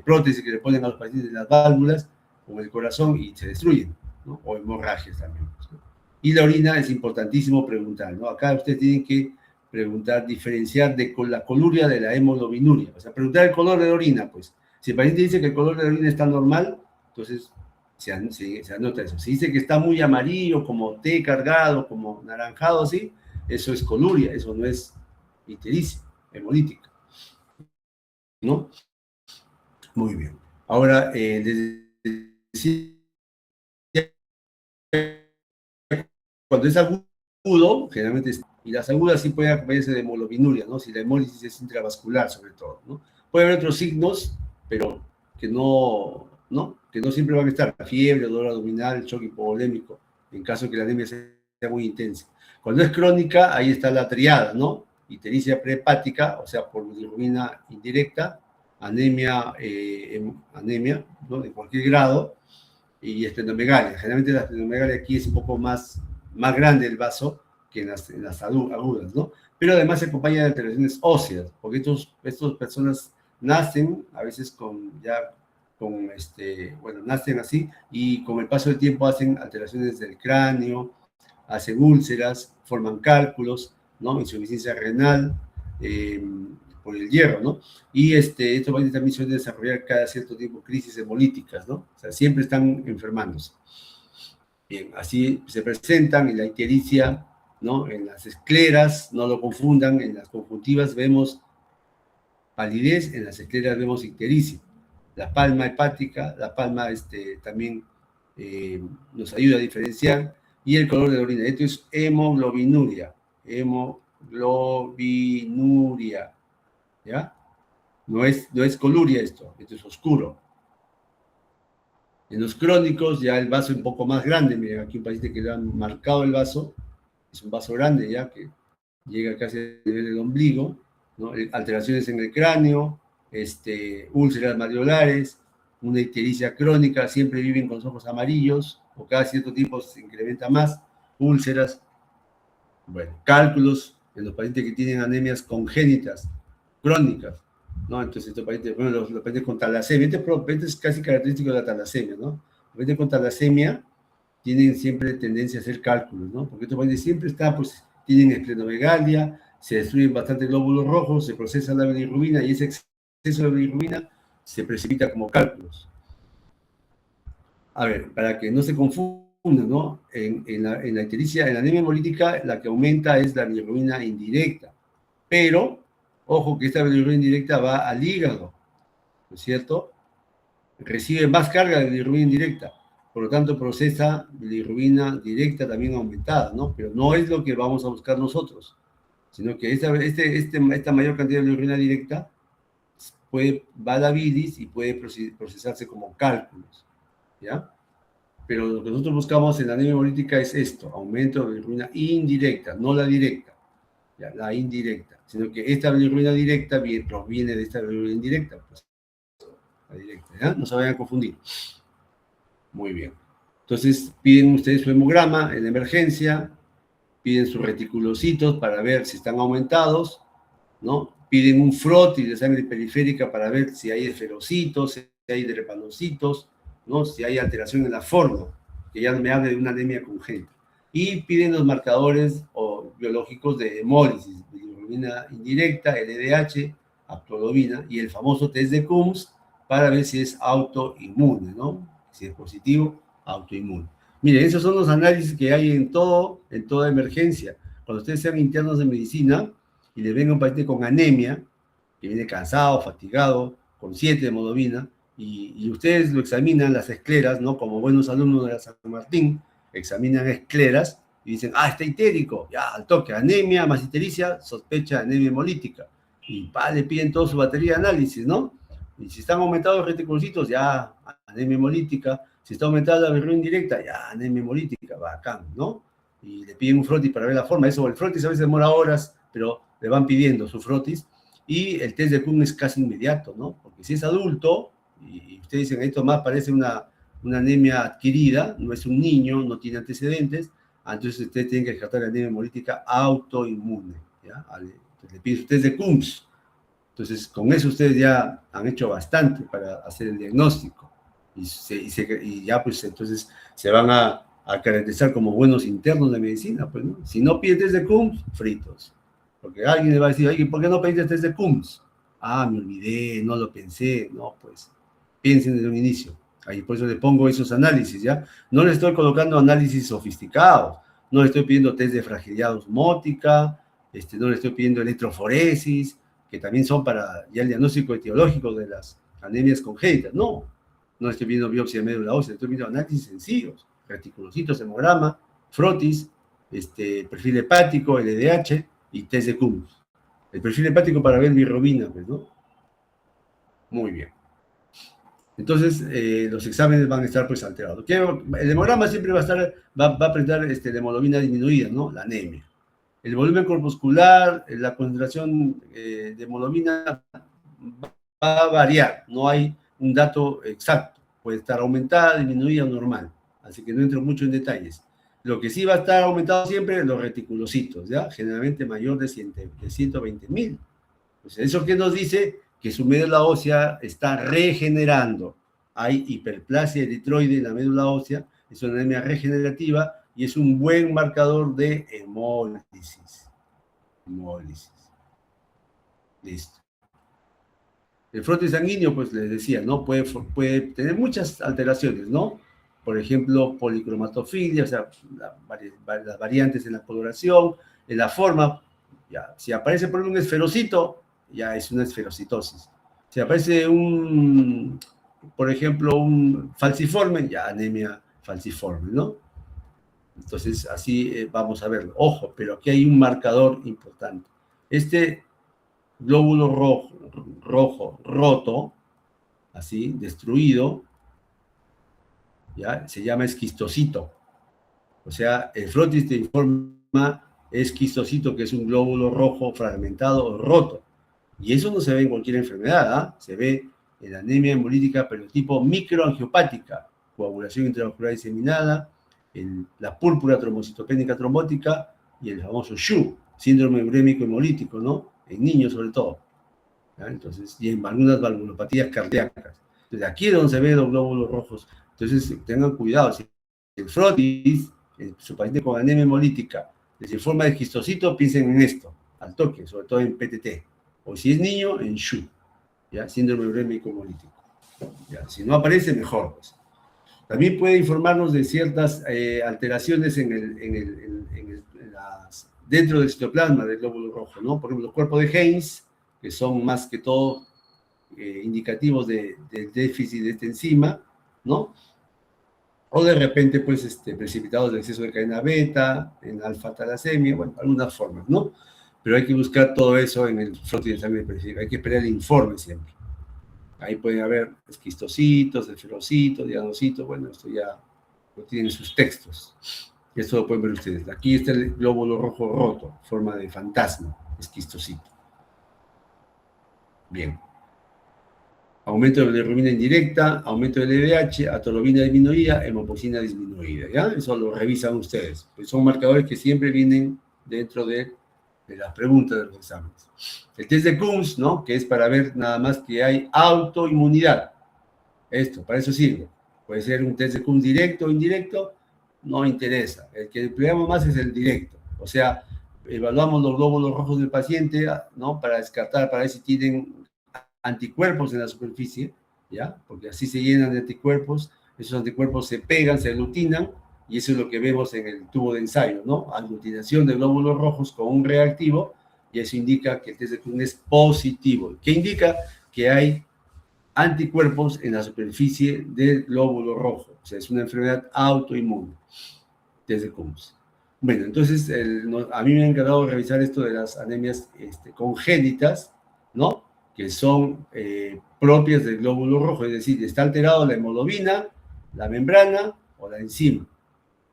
prótesis que le ponen a los pacientes en las válvulas, con el corazón, y se destruyen, ¿no? O hemorragias también, ¿no? Y la orina es importantísimo preguntar, ¿no? Acá ustedes tienen que preguntar, diferenciar con la coluria de la hemoglobinuria, o sea, preguntar el color de la orina, pues. Si el paciente dice que el color de la orina está normal, entonces se anota eso. Si dice que está muy amarillo, como té cargado, como naranjado, así, eso es coluria, eso no es ictericia, hemolítica, ¿no? Muy bien. Ahora, cuando es agudo, generalmente y las agudas sí pueden acompañarse de hemoglobinuria, ¿no? Si la hemólisis es intravascular, sobre todo, ¿no? Puede haber otros signos, pero que no siempre van a estar. La fiebre, dolor abdominal, choque hipovolémico, en caso de que la anemia sea muy intensa. Cuando es crónica, ahí está la triada, ¿no? Ictericia prehepática, o sea, por bilirrubina indirecta, anemia, ¿no? De cualquier grado, y esplenomegalia. Generalmente la esplenomegalia aquí es un poco más grande el vaso que en las agudas, ¿no? Pero además se acompaña de alteraciones óseas, porque estas personas nacen a veces nacen así, y con el paso del tiempo hacen alteraciones del cráneo, hacen úlceras, forman cálculos, ¿no? Insuficiencia renal, por el hierro, ¿no? Y estos pacientes también suelen desarrollar cada cierto tiempo crisis hemolíticas, ¿no? O sea, siempre están enfermándose. Bien, así se presentan en la ictericia, ¿no? En las escleras, no lo confundan, en las conjuntivas vemos palidez, en las escleras vemos ictericia. La palma hepática, la palma también nos ayuda a diferenciar, y el color de la orina. Esto es hemoglobinuria, ¿ya? No es coluria esto es oscuro. En los crónicos ya el vaso es un poco más grande. Miren, aquí un paciente que le han marcado el vaso, es un vaso grande ya, que llega casi al nivel del ombligo, ¿no? Alteraciones en el cráneo, úlceras mariolares, una ictericia crónica, siempre viven con los ojos amarillos, o cada cierto tiempo se incrementa más, úlceras, bueno, cálculos en los pacientes que tienen anemias congénitas, crónicas, ¿no? Entonces, estos pacientes, bueno, los pacientes con talasemia, este es casi característico de la talasemia, ¿no? Los pacientes con talasemia tienen siempre tendencia a hacer cálculos, ¿no? Porque estos pacientes siempre tienen esplenomegalia, se destruyen bastante glóbulos rojos, se procesa la bilirrubina, y ese exceso de bilirrubina se precipita como cálculos. A ver, para que no se confunda, ¿no? En la ictericia, en la anemia hemolítica, la que aumenta es la bilirrubina indirecta. Pero, ojo que esta bilirrubina indirecta va al hígado, ¿no es cierto? Recibe más carga de bilirrubina indirecta. Por lo tanto, procesa bilirrubina directa también aumentada, ¿no? Pero no es lo que vamos a buscar nosotros, sino que esta mayor cantidad de bilirrubina directa va a la bilis y puede procesarse como cálculos, ¿ya? Pero lo que nosotros buscamos en la anemia hemolítica es esto, aumento de bilirrubina indirecta, no la directa, ¿ya? La indirecta, sino que esta bilirrubina directa proviene de esta bilirrubina indirecta, pues, la directa, ¿ya? No se vayan a confundir. Muy bien. Entonces, piden ustedes su hemograma en emergencia, piden sus reticulocitos para ver si están aumentados, ¿no? Piden un frotis de sangre periférica para ver si hay esferocitos, si hay drepanocitos, ¿no? Si hay alteración en la forma, que ya me hable de una anemia congénita. Y piden los marcadores biológicos de hemólisis, bilirrubina indirecta, LDH, aptolobina, y el famoso test de Coombs para ver si es autoinmune, ¿no? Si es positivo, autoinmune. Miren, esos son los análisis que hay en toda emergencia. Cuando ustedes sean internos de medicina y le venga un paciente con anemia, que viene cansado, fatigado, con 7 de hemoglobina, y ustedes lo examinan, las escleras, ¿no? Como buenos alumnos de la San Martín, examinan escleras y dicen, está itérico, ya, al toque, anemia más ictericia, sospecha de anemia hemolítica. Y le piden toda su batería de análisis, ¿no? Y si están aumentados los reticulocitos, ya, anemia hemolítica. Si está aumentada la bilirrubina indirecta, ya, anemia hemolítica, bacán, ¿no? Y le piden un frotis para ver la forma. Eso, el frotis a veces demora horas, pero le van pidiendo su frotis. Y el test de Coombs es casi inmediato, ¿no? Porque si es adulto, y ustedes dicen, esto más parece una anemia adquirida, no es un niño, no tiene antecedentes, entonces ustedes tienen que descartar la anemia hemolítica autoinmune, ¿ya? Entonces le piden su test de Coombs. Entonces, con eso ustedes ya han hecho bastante para hacer el diagnóstico. Y ya, pues, entonces se van a caracterizar como buenos internos de medicina, pues, ¿no? Si no piden test de Coombs, fritos. Porque alguien le va a decir, oye, ¿por qué no pediste test de Coombs? Me olvidé, no lo pensé. No, pues, piensen desde un inicio. Ahí por eso le pongo esos análisis, ¿ya? No le estoy colocando análisis sofisticados. No le estoy pidiendo test de fragilidad osmótica, no le estoy pidiendo electroforesis, que también son para ya el diagnóstico etiológico de las anemias congénitas. No le estoy pidiendo biopsia de médula ósea, le estoy pidiendo análisis sencillos, reticulocitos, hemograma, frotis, perfil hepático, LDH y test de Coombs. El perfil hepático para ver bilirrubina, pues, ¿no? Muy bien. Entonces, los exámenes van a estar, pues, alterados. El hemograma siempre va a presentar la hemoglobina disminuida, ¿no? La anemia. El volumen corpuscular, la concentración de hemoglobina va a variar, no hay un dato exacto, puede estar aumentada, disminuida o normal, así que no entro mucho en detalles. Lo que sí va a estar aumentado siempre, los reticulocitos, ¿ya? Generalmente mayor de 120.000. Pues eso que nos dice que su médula ósea está regenerando. Hay hiperplasia eritroide en la médula ósea, es una anemia regenerativa y es un buen marcador de hemólisis. Listo. El frotis sanguíneo, pues les decía, ¿no? Puede tener muchas alteraciones, ¿no? Por ejemplo, policromatofilia, o sea, las variantes en la coloración, en la forma. Ya, si aparece por un esferocito, ya es una esferocitosis. Si aparece por ejemplo, un falciforme, ya anemia falciforme, ¿no? Entonces, así vamos a verlo. Ojo, pero aquí hay un marcador importante. Este glóbulo rojo roto, así, destruido, ¿ya? Se llama esquistocito. O sea, el frotis te informa esquistocito, que es un glóbulo rojo fragmentado o roto. Y eso no se ve en cualquier enfermedad, Se ve en la anemia hemolítica, pero tipo microangiopática, coagulación intravascular diseminada, la púrpura trombocitopénica trombótica y el famoso SHU, síndrome urémico hemolítico, ¿no? En niños sobre todo. ¿Ya? Entonces, y en algunas valvulopatías cardíacas. Entonces, aquí es donde se ven los glóbulos rojos. Entonces, tengan cuidado. Si el frotis, su paciente con anemia hemolítica, les informa de esquistocito, piensen en esto, al toque, sobre todo en PTT. O si es niño, en SHU, ¿ya? Síndrome urémico hemolítico. Ya, si no aparece, mejor, pues. También puede informarnos de ciertas alteraciones dentro del citoplasma del glóbulo rojo, ¿no? Por ejemplo, los cuerpos de Heinz, que son más que todo indicativos del déficit de esta enzima, ¿no? O de repente, pues, precipitados de exceso de cadena beta, en alfa-talasemia, bueno, algunas formas, ¿no? Pero hay que buscar todo eso en el frotis de sangre específico, hay que esperar el informe siempre. Ahí pueden haber esquistocitos, esferocitos, diagnocitos, bueno, esto ya lo tienen sus textos. Esto lo pueden ver ustedes. Aquí está el glóbulo rojo roto, forma de fantasma, esquistocito. Bien. Aumento de bilirrubina indirecta, aumento del LDH, atolobina disminuida, hemopocina disminuida, ¿ya? Eso lo revisan ustedes. Pues son marcadores que siempre vienen dentro de las preguntas de los exámenes. El test de Coombs, ¿no? Que es para ver nada más que hay autoinmunidad. Esto, para eso sirve. Puede ser un test de Coombs directo o indirecto, no interesa. El que empleamos más es el directo. O sea, evaluamos los glóbulos rojos del paciente, ¿no? Para descartar, para ver si tienen anticuerpos en la superficie, ¿ya? Porque así se llenan de anticuerpos, esos anticuerpos se pegan, se aglutinan, y eso es lo que vemos en el tubo de ensayo, ¿no? Aglutinación de glóbulos rojos con un reactivo, y eso indica que el test de Coombs es positivo, que indica que hay anticuerpos en la superficie del glóbulo rojo, o sea, es una enfermedad autoinmune, test de Coombs. Bueno, entonces, a mí me ha encargado revisar esto de las anemias congénitas, ¿no? Que son propias del glóbulo rojo, es decir, está alterado la hemoglobina, la membrana o la enzima,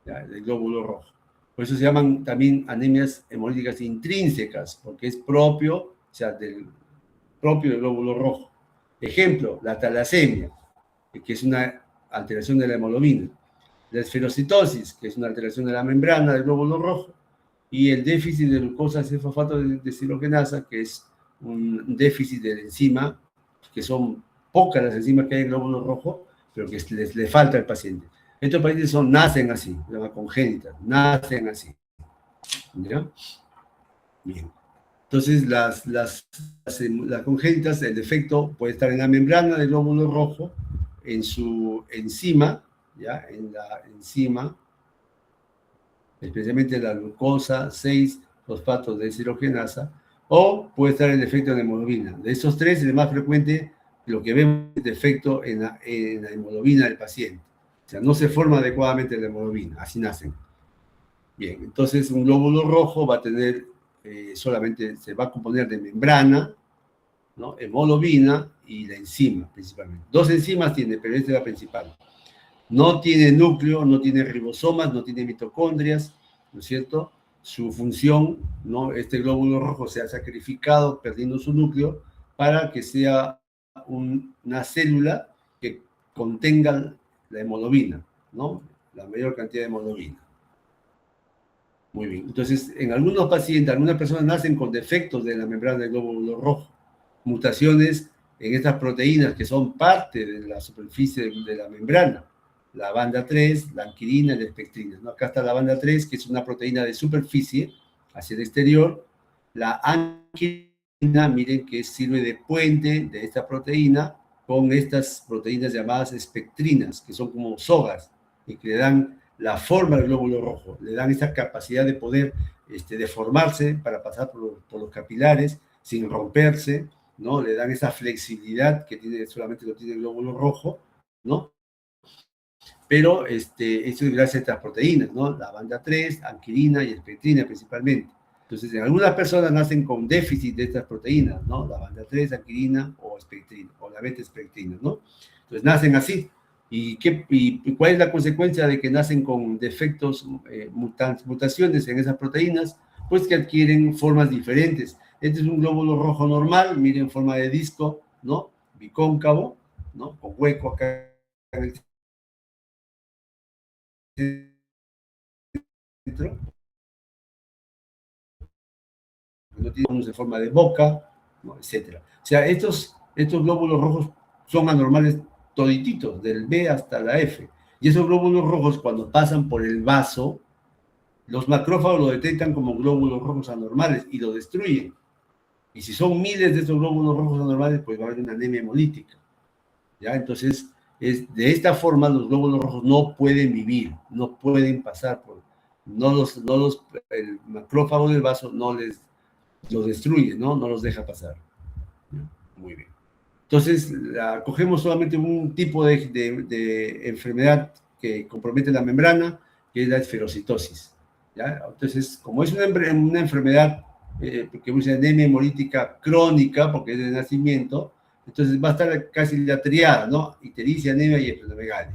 ¿ya? Del glóbulo rojo. Por eso se llaman también anemias hemolíticas intrínsecas, porque es propio, o sea, propio del glóbulo rojo. Ejemplo, la talasemia, que es una alteración de la hemoglobina, la esferocitosis, que es una alteración de la membrana del glóbulo rojo, y el déficit de glucosa cefosfato de deshidrogenasa, que es un déficit de la enzima, que son pocas las enzimas que hay en el glóbulo rojo, pero que le falta al paciente. Estos pacientes nacen así, se llama congénitas, nacen así. ¿Ya? Bien. Entonces, las congénitas, el defecto puede estar en la membrana del glóbulo rojo, en su enzima, ¿ya? En la enzima, especialmente la glucosa 6-fosfato de deshidrogenasa, o puede estar el defecto en la hemoglobina. De esos tres, el más frecuente, lo que vemos es defecto en la hemoglobina del paciente. O sea, no se forma adecuadamente la hemoglobina, así nacen. Bien, entonces un glóbulo rojo va a tener solamente, se va a componer de membrana, ¿no? Hemoglobina y la enzima, principalmente. Dos enzimas tiene, pero esta es la principal. No tiene núcleo, no tiene ribosomas, no tiene mitocondrias, ¿no es cierto? Su función, ¿no? Este glóbulo rojo se ha sacrificado perdiendo su núcleo para que sea una célula que contenga la hemoglobina, ¿no? La mayor cantidad de hemoglobina. Muy bien. Entonces, en algunos pacientes, algunas personas nacen con defectos de la membrana del glóbulo rojo, mutaciones en estas proteínas que son parte de la superficie de la membrana, la banda 3, la anquilina y la espectrina, ¿no? Acá está la banda 3, que es una proteína de superficie hacia el exterior. La anquilina, miren que sirve de puente de esta proteína con estas proteínas llamadas espectrinas, que son como sogas y que le dan la forma del glóbulo rojo, le dan esa capacidad de poder deformarse para pasar por los capilares sin romperse, ¿no? Le dan esa flexibilidad que solamente lo tiene el glóbulo rojo, ¿no? Pero esto es gracias a estas proteínas, ¿no? La banda 3, anquilina y espectrina principalmente. Entonces, en algunas personas nacen con déficit de estas proteínas, ¿no? La banda 3, anquilina o espectrina, o la beta-espectrina, ¿no? Entonces, nacen así. ¿Y cuál es la consecuencia de que nacen con defectos, mutaciones en esas proteínas? Pues que adquieren formas diferentes. Este es un glóbulo rojo normal, miren, forma de disco, ¿no? Bicóncavo, ¿no? Con hueco acá en el centro. No tiene unos en forma de boca, ¿no? Etcétera. O sea, estos glóbulos rojos son anormales todititos, del B hasta la F. Y esos glóbulos rojos, cuando pasan por el vaso, los macrófagos lo detectan como glóbulos rojos anormales y lo destruyen. Y si son miles de estos glóbulos rojos anormales, pues va a haber una anemia hemolítica. ¿ya? Entonces, de esta forma los glóbulos rojos no pueden vivir, no pueden pasar por, el macrófago del vaso no les los destruye, ¿no? No los deja pasar. Muy bien. Entonces, cogemos solamente un tipo de enfermedad que compromete la membrana, que es la esferocitosis, ¿ya? Entonces, como es una enfermedad que produce anemia hemolítica crónica, porque es de nacimiento, entonces va a estar casi la triada, ¿no? Ictericia, anemia y hepatomegalia.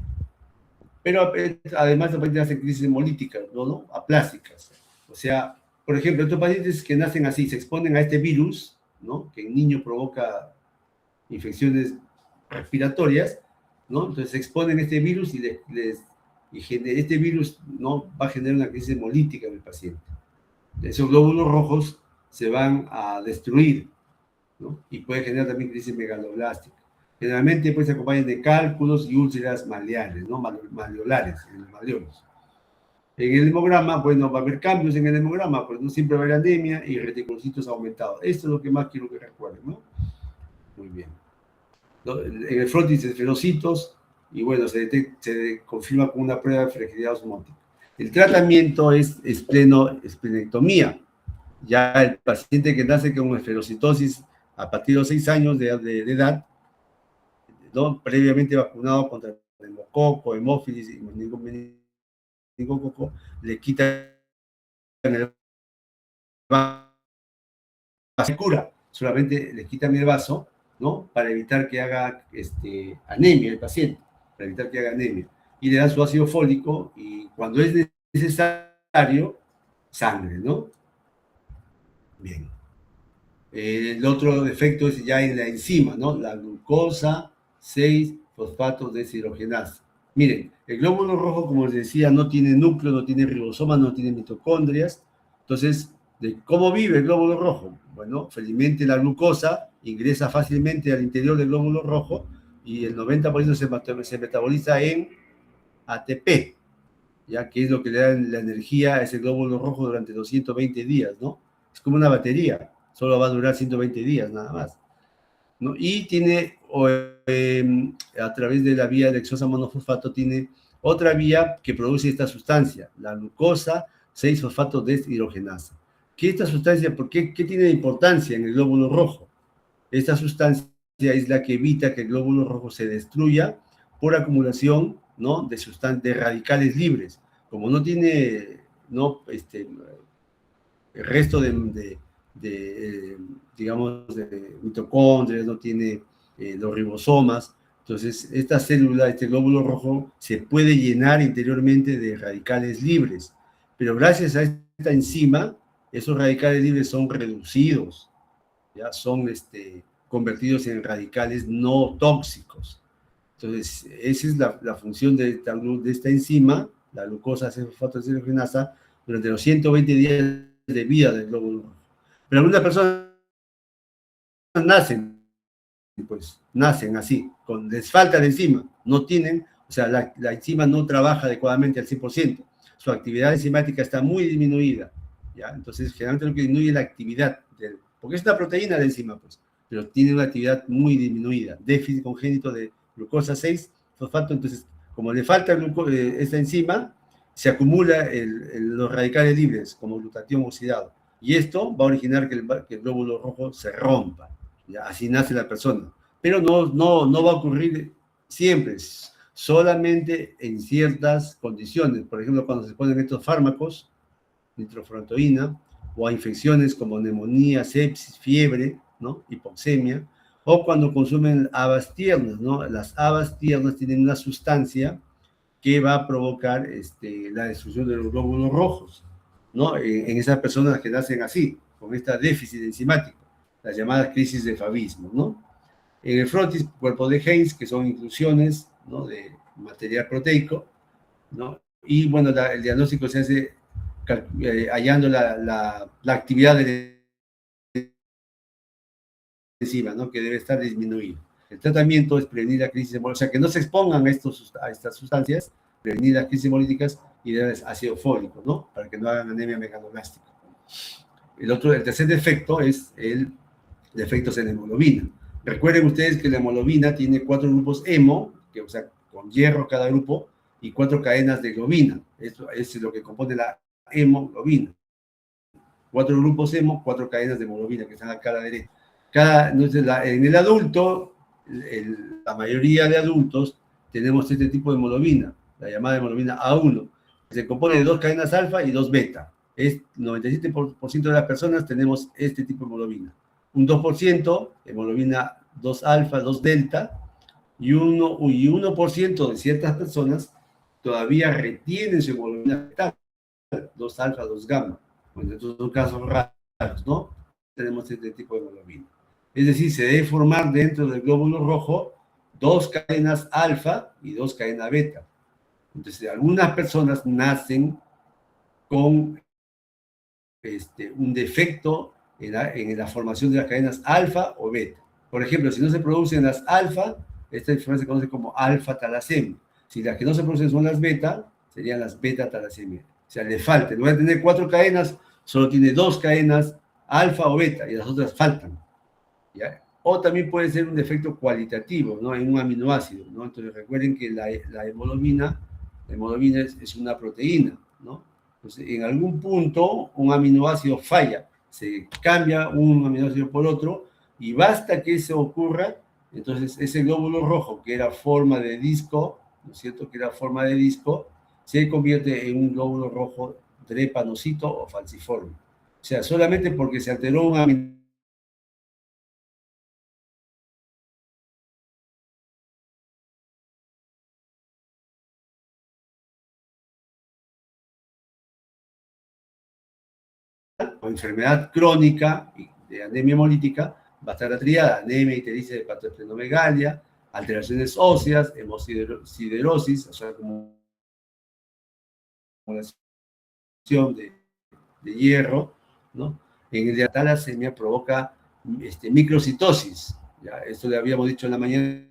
Pero además también hacen crisis hemolíticas, ¿no? Aplásticas. O sea, por ejemplo, estos pacientes que nacen así, se exponen a este virus, ¿no? Que en niño provoca infecciones respiratorias, ¿no? Entonces se exponen a este virus y este virus, ¿no? Va a generar una crisis hemolítica en el paciente. Esos glóbulos rojos se van a destruir, ¿no? Y puede generar también crisis megaloblástica. Generalmente pues se acompañan de cálculos y úlceras maleares, ¿no? Maleolares, en los maleolos. En el hemograma, bueno, va a haber cambios en el hemograma, pues no siempre va a haber anemia y reticulocitos aumentados. Esto es lo que más quiero que recuerden, ¿no? Muy bien. En el frontis esferocitos, y bueno, se confirma con una prueba de fragilidad osmótica. El tratamiento es esplenectomía. Ya el paciente que nace con esferocitosis a partir de los 6 años de edad, ¿no? Previamente vacunado contra neumococo, hemófilis y meningococo, le quitan el vaso, se cura, solamente le quitan el vaso, ¿no? Para evitar que haga anemia el paciente, para evitar que haga anemia. Y le dan su ácido fólico y cuando es necesario, sangre, ¿no? Bien. El otro defecto es ya en la enzima, ¿no? La glucosa 6-fosfato deshidrogenasa. Miren, el glóbulo rojo, como les decía, no tiene núcleo, no tiene ribosoma, no tiene mitocondrias. Entonces, ¿de cómo vive el glóbulo rojo? Bueno, felizmente la glucosa ingresa fácilmente al interior del glóbulo rojo y el 90% se metaboliza en ATP, ya que es lo que le da la energía a ese glóbulo rojo durante los 120 días, ¿no? Es como una batería, solo va a durar 120 días nada más, ¿no? Y tiene, a través de la vía lexosa monofosfato, tiene otra vía que produce esta sustancia, la glucosa 6-fosfato deshidrogenasa. ¿Qué esta sustancia, qué tiene de importancia en el glóbulo rojo? Esta sustancia es la que evita que el glóbulo rojo se destruya por acumulación, ¿no? de radicales libres. Como no tiene, ¿no? El resto digamos, de mitocondrias, no tiene los ribosomas. Entonces, esta célula, este glóbulo rojo, se puede llenar interiormente de radicales libres. Pero gracias a esta enzima, esos radicales libres son reducidos, ya son convertidos en radicales no tóxicos. Entonces, esa es la función de esta enzima, la glucosa 6-fosfato deshidrogenasa, durante los 120 días de vida del glóbulo rojo. Pero algunas personas nacen así, les falta la enzima, no tienen, o sea, la enzima no trabaja adecuadamente al 100%, su actividad enzimática está muy disminuida, ¿ya? Entonces, generalmente lo que disminuye es la actividad, porque es una proteína de enzima, pues, pero tiene una actividad muy disminuida, déficit congénito de glucosa 6-fosfato, entonces, como le falta esta enzima, se acumula los radicales libres, como glutatión oxidado, y esto va a originar que el glóbulo rojo se rompa. ¿Ya? Así nace la persona. Pero no va a ocurrir siempre, solamente en ciertas condiciones. Por ejemplo, cuando se ponen estos fármacos, nitrofurantoína, o a infecciones como neumonía, sepsis, fiebre, ¿no? Hipoxemia, o cuando consumen habas tiernas, ¿no? Las habas tiernas tienen una sustancia que va a provocar la destrucción de los glóbulos rojos, ¿no? En esas personas que nacen así, con esta déficit enzimático, las llamadas crisis de favismo, ¿no? En el frontis, cuerpo de Heinz, que son inclusiones, ¿no? De material proteico, ¿no? Y bueno, el diagnóstico se hace hallando la actividad de la enzima, ¿no? Que debe estar disminuida. El tratamiento es prevenir la crisis hemolítica, o sea, que no se expongan a estas sustancias, prevenir las crisis hemolíticas y darles ácido fólico, ¿no? Para que no hagan anemia megaloblástica. El tercer defecto es el defectos en la hemoglobina. Recuerden ustedes que la hemoglobina tiene 4 grupos hemo, que, o sea, con hierro cada grupo, y 4 cadenas de globina. Esto es lo que compone la hemoglobina. 4 grupos hemo, 4 cadenas de hemoglobina que están acá a la derecha. Entonces, en el adulto, la mayoría de adultos tenemos este tipo de hemoglobina, la llamada hemoglobina A1. Se compone de 2 cadenas alfa y 2 beta. 97% de las personas tenemos este tipo de hemoglobina. Un 2%, hemoglobina 2 alfa, 2 delta, y 1% de ciertas personas todavía retienen su hemoglobina beta, 2 alfa, 2 gamma. Bueno, estos son casos raros, ¿no? Tenemos este tipo de hemoglobina. Es decir, se debe formar dentro del glóbulo rojo 2 cadenas alfa y 2 cadenas beta. Entonces, algunas personas nacen con un defecto en la formación de las cadenas alfa o beta. Por ejemplo, si no se producen las alfa, esta enfermedad se conoce como alfa-talasemia. Si las que no se producen son las beta, serían las beta-talasemia. O sea, le falta. En lugar de tener 4 cadenas, solo tiene 2 cadenas alfa o beta y las otras faltan. ¿Ya? O también puede ser un defecto cualitativo, ¿no? En un aminoácido, ¿no? Entonces recuerden que la hemoglobina es una proteína, ¿no? Entonces, en algún punto un aminoácido falla, se cambia un aminoácido por otro y basta que eso ocurra, entonces ese glóbulo rojo que era forma de disco, ¿no es cierto? Que era forma de disco, se convierte en un glóbulo rojo drepanocito o falciforme. O sea, solamente porque se alteró un aminoácido o enfermedad crónica de anemia hemolítica, va a estar la triada, anemia, ictericia, hepatosplenomegalia, alteraciones óseas, hemosiderosis, o sea, como acumulación de hierro, ¿no? En el de la talasemia provoca microcitosis, ¿ya? Esto le habíamos dicho en la mañana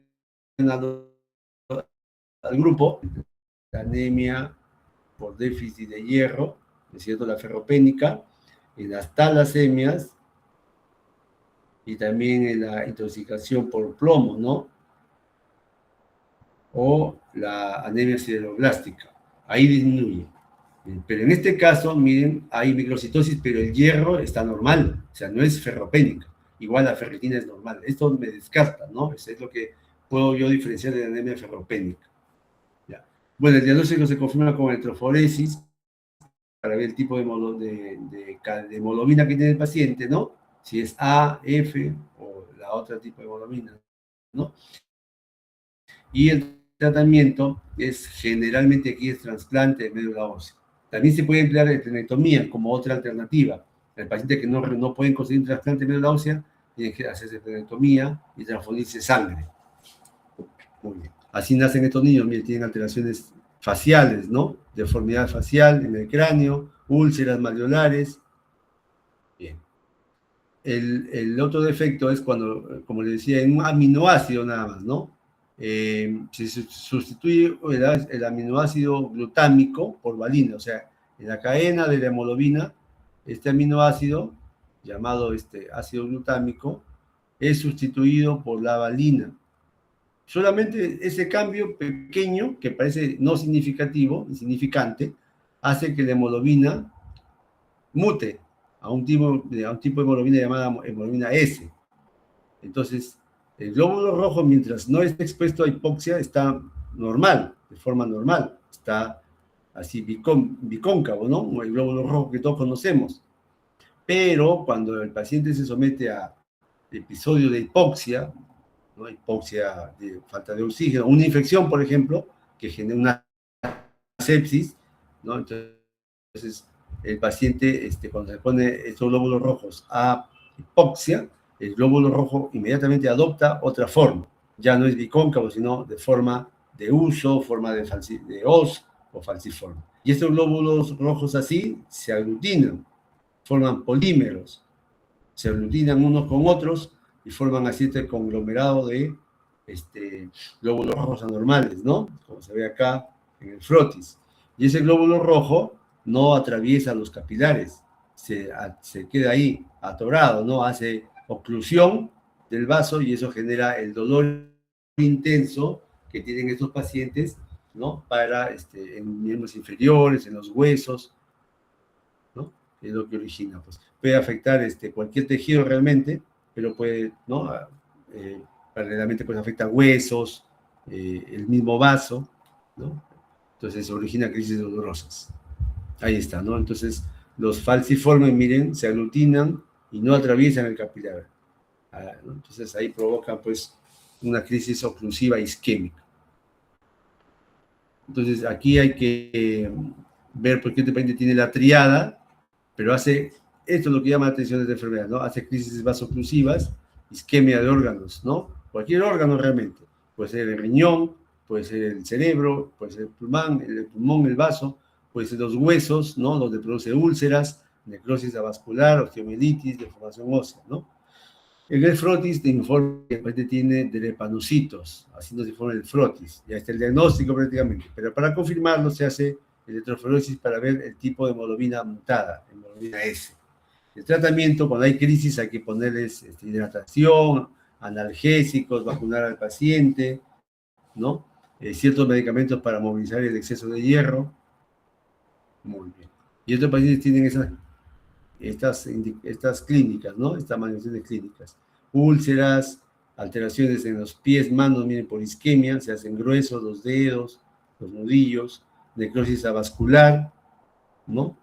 al grupo, la anemia por déficit de hierro, ¿no es cierto? La ferropénica, en las talasemias, y también en la intoxicación por plomo, ¿no? O la anemia sideroblástica. Ahí disminuye. Pero en este caso, miren, hay microcitosis, pero el hierro está normal, o sea, no es ferropénica. Igual la ferritina es normal. Esto me descarta, ¿no? Eso es lo que puedo yo diferenciar de la anemia ferropénica. ¿Ya? Bueno, el diagnóstico se confirma con electroforesis para ver el tipo de hemoglobina que tiene el paciente, ¿no? Si es A, F o la otra tipo de hemoglobina, ¿no? Y el tratamiento es generalmente aquí es trasplante de médula ósea. También se puede emplear esplenectomía como otra alternativa. El paciente que no pueden conseguir un trasplante de médula ósea, tiene que hacerse esplenectomía y transfundirse sangre. Muy bien. Así nacen estos niños, miren, tienen alteraciones faciales, ¿no? Deformidad facial en el cráneo, úlceras malleolares. Bien. El otro defecto es cuando, como les decía, en un aminoácido nada más, ¿no? Se sustituye el aminoácido glutámico por valina, o sea, en la cadena de la hemoglobina, este aminoácido, llamado ácido glutámico, es sustituido por la valina. Solamente ese cambio pequeño, que parece no significativo, insignificante, hace que la hemoglobina mute a un tipo de hemoglobina llamada hemoglobina S. Entonces, el glóbulo rojo, mientras no esté expuesto a hipoxia, está normal, de forma normal. Está así bicóncavo, ¿no? El glóbulo rojo que todos conocemos. Pero cuando el paciente se somete a episodio de hipoxia, ¿no? Hipoxia de falta de oxígeno, una infección, por ejemplo, que genera una sepsis, ¿no? Entonces, el paciente, cuando se pone estos glóbulos rojos a hipoxia, el glóbulo rojo inmediatamente adopta otra forma. Ya no es bicóncavo, sino de forma de uso, forma de hoz o falciforme. Y estos glóbulos rojos así se aglutinan, forman polímeros, se aglutinan unos con otros y forman así este conglomerado de glóbulos rojos anormales, ¿no? Como se ve acá en el frotis. Y ese glóbulo rojo no atraviesa los capilares, se queda ahí atorado, ¿no? Hace oclusión del vaso y eso genera el dolor intenso que tienen estos pacientes, ¿no? En miembros inferiores, en los huesos, ¿no? Es lo que origina, pues. Puede afectar cualquier tejido realmente, pero puede, ¿no? Paralelamente pues afecta huesos, el mismo vaso, ¿no? Entonces origina crisis dolorosas. Ahí está, ¿no? Entonces los falciformes, miren, se aglutinan y no atraviesan el capilar. ¿No? Entonces ahí provoca pues una crisis oclusiva isquémica. Entonces aquí hay que ver por qué este paciente tiene la triada, pero hace, esto es lo que llama la atención de esta enfermedad, ¿no? Hace crisis vasoclusivas, isquemia de órganos, ¿no? Cualquier órgano realmente. Puede ser el riñón, puede ser el cerebro, puede ser el pulmón, el vaso, puede ser los huesos, ¿no? Donde produce úlceras, necrosis avascular, osteomielitis, deformación ósea, ¿no? El frotis te informa que el paciente tiene drepanocitos, así nos informa el frotis, ya está el diagnóstico prácticamente, pero para confirmarlo se hace electroforesis para ver el tipo de hemoglobina mutada, hemoglobina S. El tratamiento, cuando hay crisis, hay que ponerles hidratación, analgésicos, vacunar al paciente, ¿no? Ciertos medicamentos para movilizar el exceso de hierro. Muy bien. Y estos pacientes tienen estas clínicas, ¿no? Estas manifestaciones clínicas. Úlceras, alteraciones en los pies, manos, miren, por isquemia, se hacen gruesos los dedos, los nudillos, necrosis avascular, ¿no?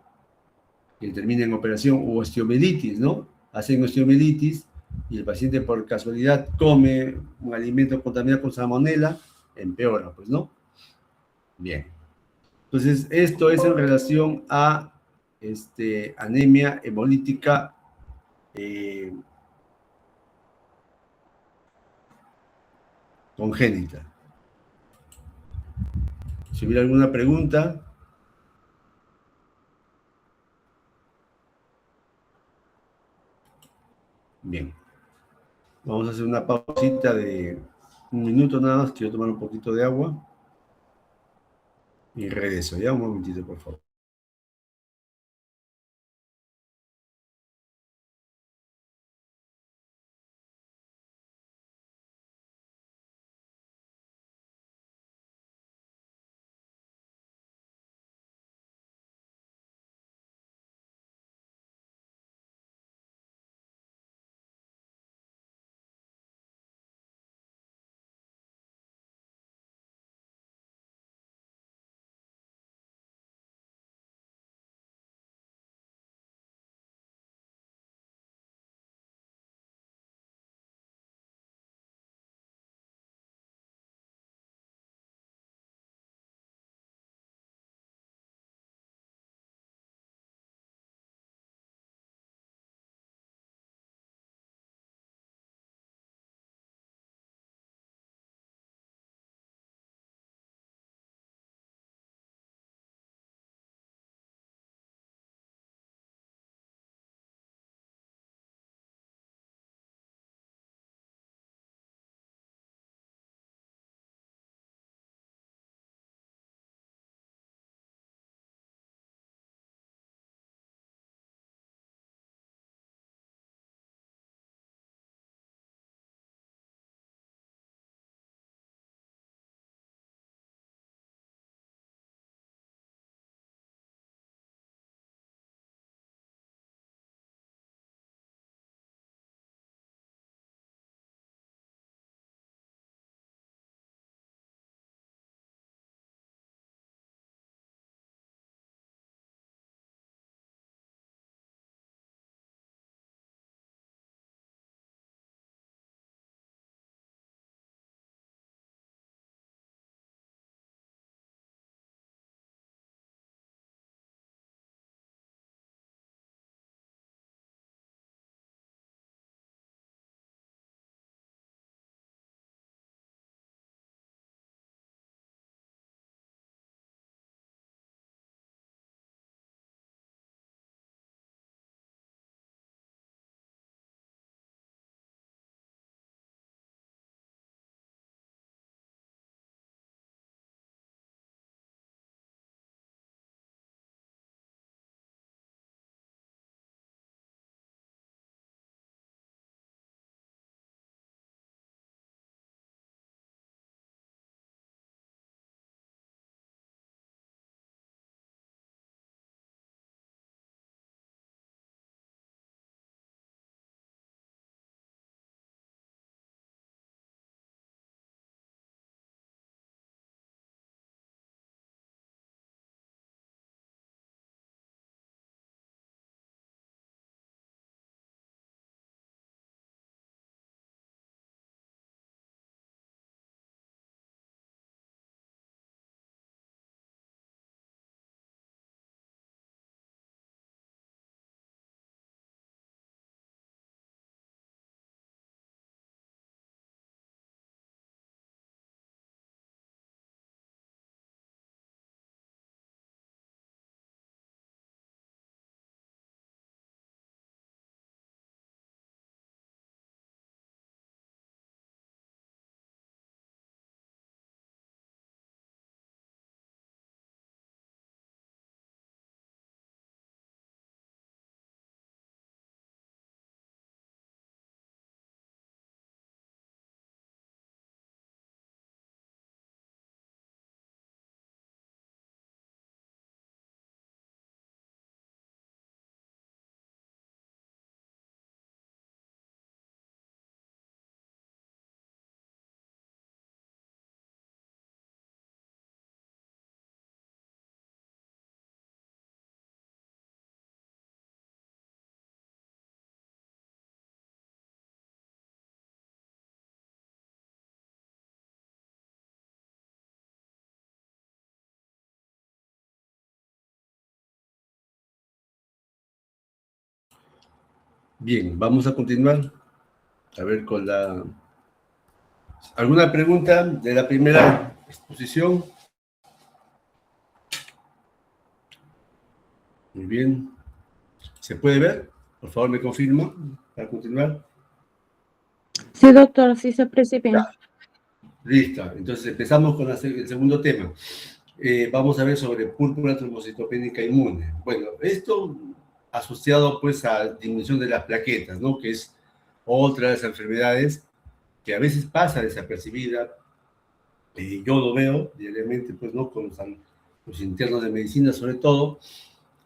Que termina en operación, o osteomielitis, ¿no? Hacen osteomielitis y el paciente por casualidad come un alimento contaminado con salmonela, empeora, pues, ¿no? Bien. Entonces, esto es en relación a anemia hemolítica congénita. Si hubiera alguna pregunta. Bien. Vamos a hacer una pausita de un minuto nada más. Quiero tomar un poquito de agua. Y regreso. Ya un momentito, por favor. Bien, vamos a continuar. A ver con la... ¿Alguna pregunta de la primera exposición? Muy bien. ¿Se puede ver? Por favor, me confirma para continuar. Sí, doctor, sí se aprecia bien. Listo. Entonces empezamos con el segundo tema. Vamos a ver sobre púrpura trombocitopénica inmune. Bueno, esto asociado pues a disminución de las plaquetas, ¿no? Que es otra de las enfermedades que a veces pasa desapercibida. Yo lo veo diariamente, pues, ¿no? Con los internos de medicina, sobre todo,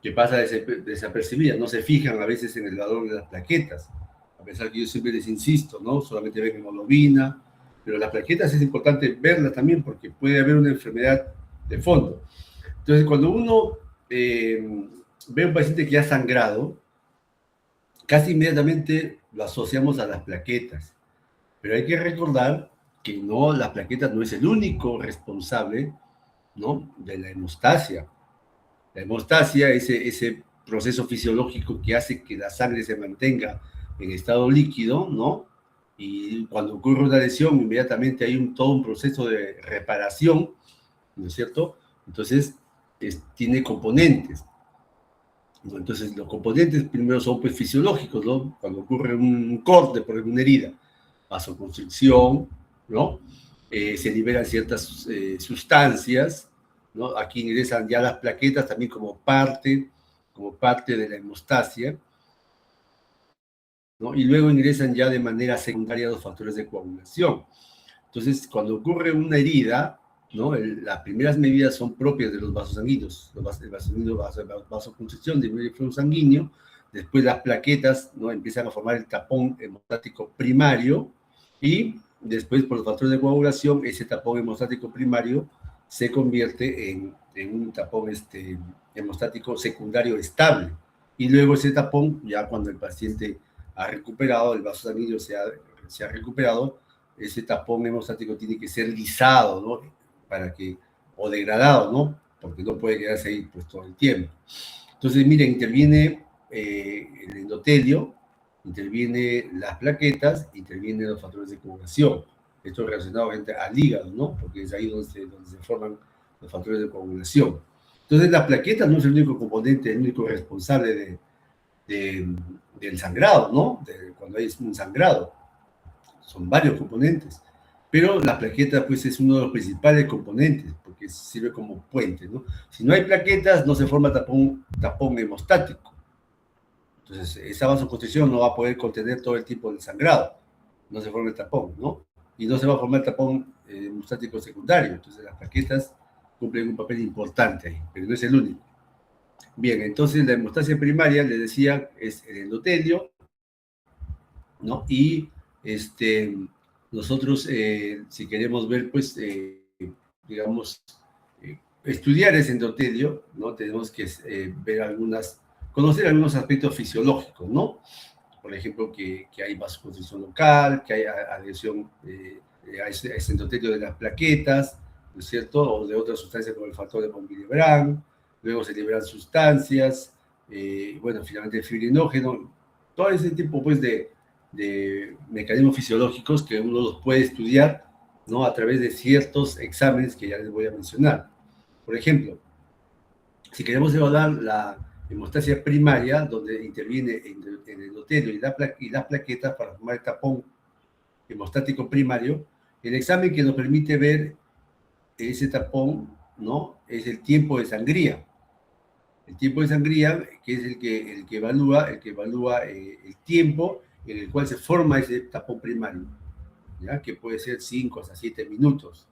que pasa desapercibida. No se fijan a veces en el valor de las plaquetas. A pesar que yo siempre les insisto, ¿no? Solamente ven hemoglobina, pero las plaquetas es importante verlas también porque puede haber una enfermedad de fondo. Entonces, cuando uno ve a un paciente que ha sangrado, casi inmediatamente lo asociamos a las plaquetas. Pero hay que recordar que no, las plaquetas no es el único responsable, ¿no? De la hemostasia. La hemostasia es ese proceso fisiológico que hace que la sangre se mantenga en estado líquido, ¿no? Y cuando ocurre una lesión, inmediatamente hay todo un proceso de reparación, ¿no es cierto? Entonces, tiene componentes, ¿no? Entonces, los componentes primero son pues fisiológicos, ¿no? Cuando ocurre un corte por una herida, vasoconstricción, ¿no? Se liberan ciertas sustancias, ¿no? Aquí ingresan ya las plaquetas también como parte de la hemostasia, ¿no? Y luego ingresan ya de manera secundaria los factores de coagulación. Entonces, cuando ocurre una herida, ¿no? Las primeras medidas son propias de los vasos sanguíneos. El vasoconstricción disminuye el flujo sanguíneo, después las plaquetas, ¿no? Empiezan a formar el tapón hemostático primario y después por los factores de coagulación ese tapón hemostático primario se convierte en un tapón hemostático secundario estable. Y luego ese tapón, ya cuando el paciente ha recuperado, el vaso sanguíneo se ha recuperado, ese tapón hemostático tiene que ser lisado, ¿no? O degradado, ¿no? Porque no puede quedarse ahí pues todo el tiempo. Entonces, miren, interviene el endotelio, interviene las plaquetas, intervienen los factores de coagulación. Esto es relacionado al hígado, ¿no? Porque es ahí donde se forman los factores de coagulación. Entonces, las plaquetas no es el único componente, el único responsable del sangrado, ¿no? Cuando hay un sangrado. Son varios componentes. Pero la plaqueta, pues, es uno de los principales componentes, porque sirve como puente, ¿no? Si no hay plaquetas, no se forma tapón hemostático. Entonces, esa vasoconstricción no va a poder contener todo el tipo de sangrado. No se forma el tapón, ¿no? Y no se va a formar el tapón hemostático secundario. Entonces, las plaquetas cumplen un papel importante ahí, pero no es el único. Bien, entonces la hemostasia primaria, les decía, es el endotelio, ¿no? Y nosotros, si queremos ver, pues, digamos, estudiar ese endotelio, ¿no? Tenemos que conocer algunos aspectos fisiológicos, ¿no? Por ejemplo, que hay vasoconstricción local, que hay adhesión a ese endotelio de las plaquetas, ¿no es cierto? O de otras sustancias como el factor de von Willebrand, luego se liberan sustancias, bueno, finalmente el fibrinógeno, todo ese tipo, pues, de mecanismos fisiológicos que uno los puede estudiar, ¿no? A través de ciertos exámenes que ya les voy a mencionar. Por ejemplo, si queremos evaluar la hemostasia primaria, donde interviene el endotelio y las plaquetas para formar el tapón hemostático primario, el examen que nos permite ver ese tapón, ¿no? Es el tiempo de sangría. El tiempo de sangría, que es el que evalúa el tiempo en el cual se forma ese tapón primario, ¿ya? Que puede ser 5 hasta 7 minutos.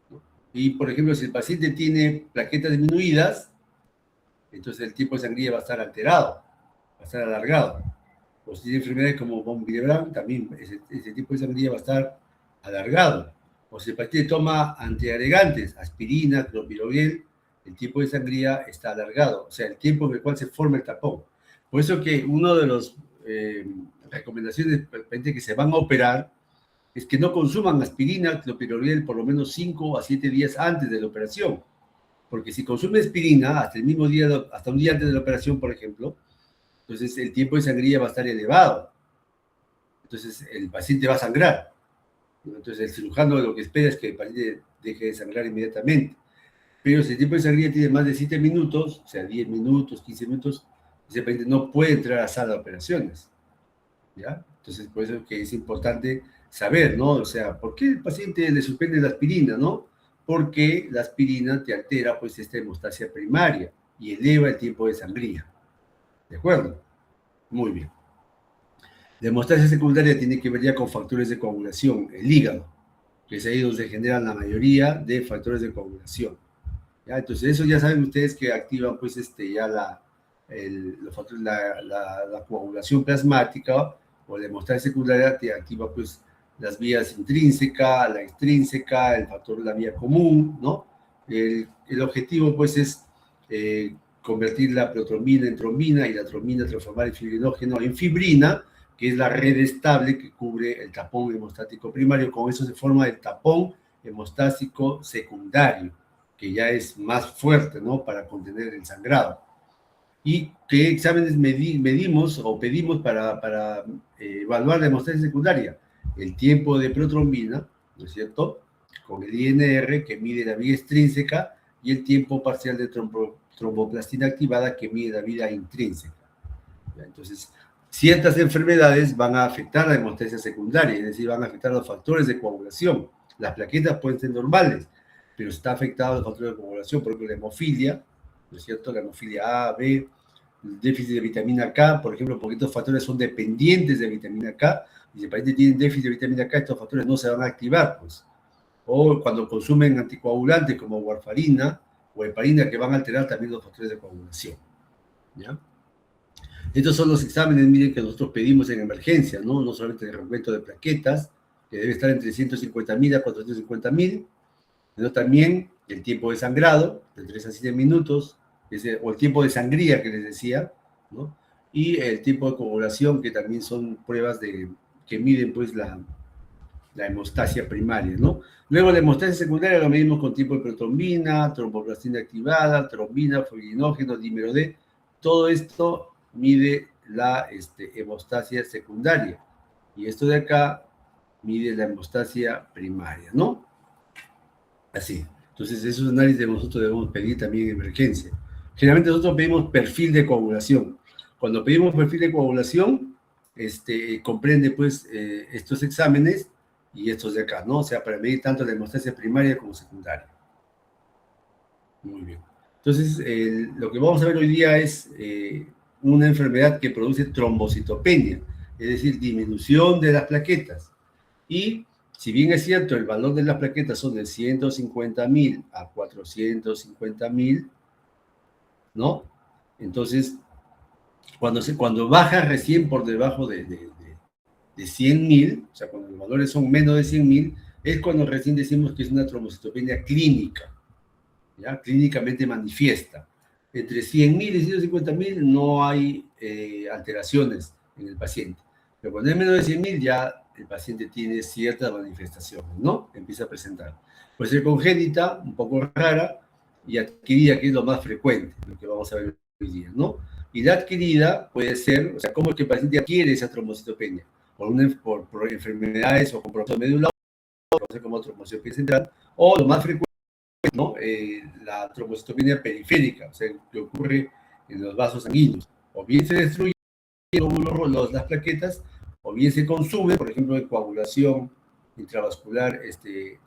¿No? Y, por ejemplo, si el paciente tiene plaquetas disminuidas, entonces el tiempo de sangría va a estar alterado, va a estar alargado. O si tiene enfermedades como von Willebrand, también ese tiempo de sangría va a estar alargado. O si el paciente toma antiagregantes, aspirina, clopidogrel, el tiempo de sangría está alargado, o sea, el tiempo en el cual se forma el tapón. Por eso que una de las recomendaciones para pacientes que se van a operar es que no consuman aspirina, clopidogrel por lo menos 5 a 7 días antes de la operación. Porque si consume aspirina hasta el mismo día, hasta un día antes de la operación, por ejemplo, Entonces, el tiempo de sangría va a estar elevado. Entonces, el paciente va a sangrar. Entonces, el cirujano lo que espera es que el paciente deje de sangrar inmediatamente. Pero si el tiempo de sangría tiene más de 7 minutos, o sea, 10 minutos, 15 minutos, ese paciente no puede entrar a la sala de operaciones. ¿Ya? Entonces, por eso es que es importante saber, ¿no? O sea, ¿por qué el paciente le suspende la aspirina, no? Porque la aspirina te altera, pues, esta hemostasia primaria y eleva el tiempo de sangría. ¿De acuerdo? Muy bien. La hemostasia secundaria tiene que ver ya con factores de coagulación, el hígado, que es ahí donde se generan la mayoría de factores de coagulación. ¿Ya? Entonces, eso ya saben ustedes que activan, pues, ya la coagulación plasmática o la hemostasia secundaria te activa, pues, las vías intrínseca, la extrínseca, el factor de la vía común, ¿no? El objetivo, pues, es convertir la protrombina en trombina y la trombina transformar el fibrinógeno en fibrina, que es la red estable que cubre el tapón hemostático primario. Con eso se forma el tapón hemostático secundario, que ya es más fuerte, ¿no? Para contener el sangrado. ¿Y qué exámenes medimos o pedimos para evaluar la hemostasia secundaria? El tiempo de protrombina, ¿no es cierto? Con el INR, que mide la vía extrínseca, y el tiempo parcial de tromboplastina activada, que mide la vía intrínseca. Entonces, ciertas enfermedades van a afectar la hemostasia secundaria, es decir, van a afectar los factores de coagulación. Las plaquetas pueden ser normales, pero está afectado los factores de coagulación, por ejemplo, la hemofilia, ¿no es cierto? La hemofilia A, B, el déficit de vitamina K, por ejemplo, porque estos factores son dependientes de vitamina K, y si el paciente tiene déficit de vitamina K, estos factores no se van a activar, pues. O cuando consumen anticoagulantes como warfarina o heparina, que van a alterar también los factores de coagulación, ¿ya? Estos son los exámenes, miren, que nosotros pedimos en emergencia, ¿no? No solamente el recuento de plaquetas, que debe estar entre 150.000 a 450.000, sino también el tiempo de sangrado, de 3 a 7 minutos, o el tiempo de sangría que les decía, ¿no? Y el tiempo de coagulación, que también son pruebas que miden, pues, la hemostasia primaria, ¿no? Luego la hemostasia secundaria lo medimos con tiempo de protrombina, tromboplastina activada, trombina, fibrinógeno, dímero D. Todo esto mide la hemostasia secundaria. Y esto de acá mide la hemostasia primaria, ¿no? Así. Entonces, esos análisis nosotros debemos pedir también en emergencia. Generalmente nosotros pedimos perfil de coagulación. Cuando pedimos perfil de coagulación, comprende, pues, estos exámenes y estos de acá, ¿no? O sea, para medir tanto la hemostasia primaria como secundaria. Muy bien. Entonces, lo que vamos a ver hoy día es una enfermedad que produce trombocitopenia, es decir, disminución de las plaquetas. Y si bien es cierto, el valor de las plaquetas son de 150.000 a 450.000, ¿no? Entonces, cuando baja recién por debajo de 100.000, o sea, cuando los valores son menos de 100.000, es cuando recién decimos que es una trombocitopenia clínica, ¿ya? Clínicamente manifiesta. Entre 100.000 y 150.000 no hay alteraciones en el paciente. Pero cuando es menos de 100.000 ya el paciente tiene ciertas manifestaciones, ¿no? Empieza a presentar. Puede ser congénita, un poco rara, y adquirida, que es lo más frecuente, lo que vamos a ver hoy día, ¿no? Y la adquirida puede ser, o sea, ¿cómo es que el paciente adquiere esa trombocitopenia? Por enfermedades o compromiso medular, como trombocitopenia central, o lo más frecuente, ¿no? La trombocitopenia periférica, o sea, que ocurre en los vasos sanguíneos. O bien se destruyen las plaquetas, o bien se consume, por ejemplo, en coagulación intravascular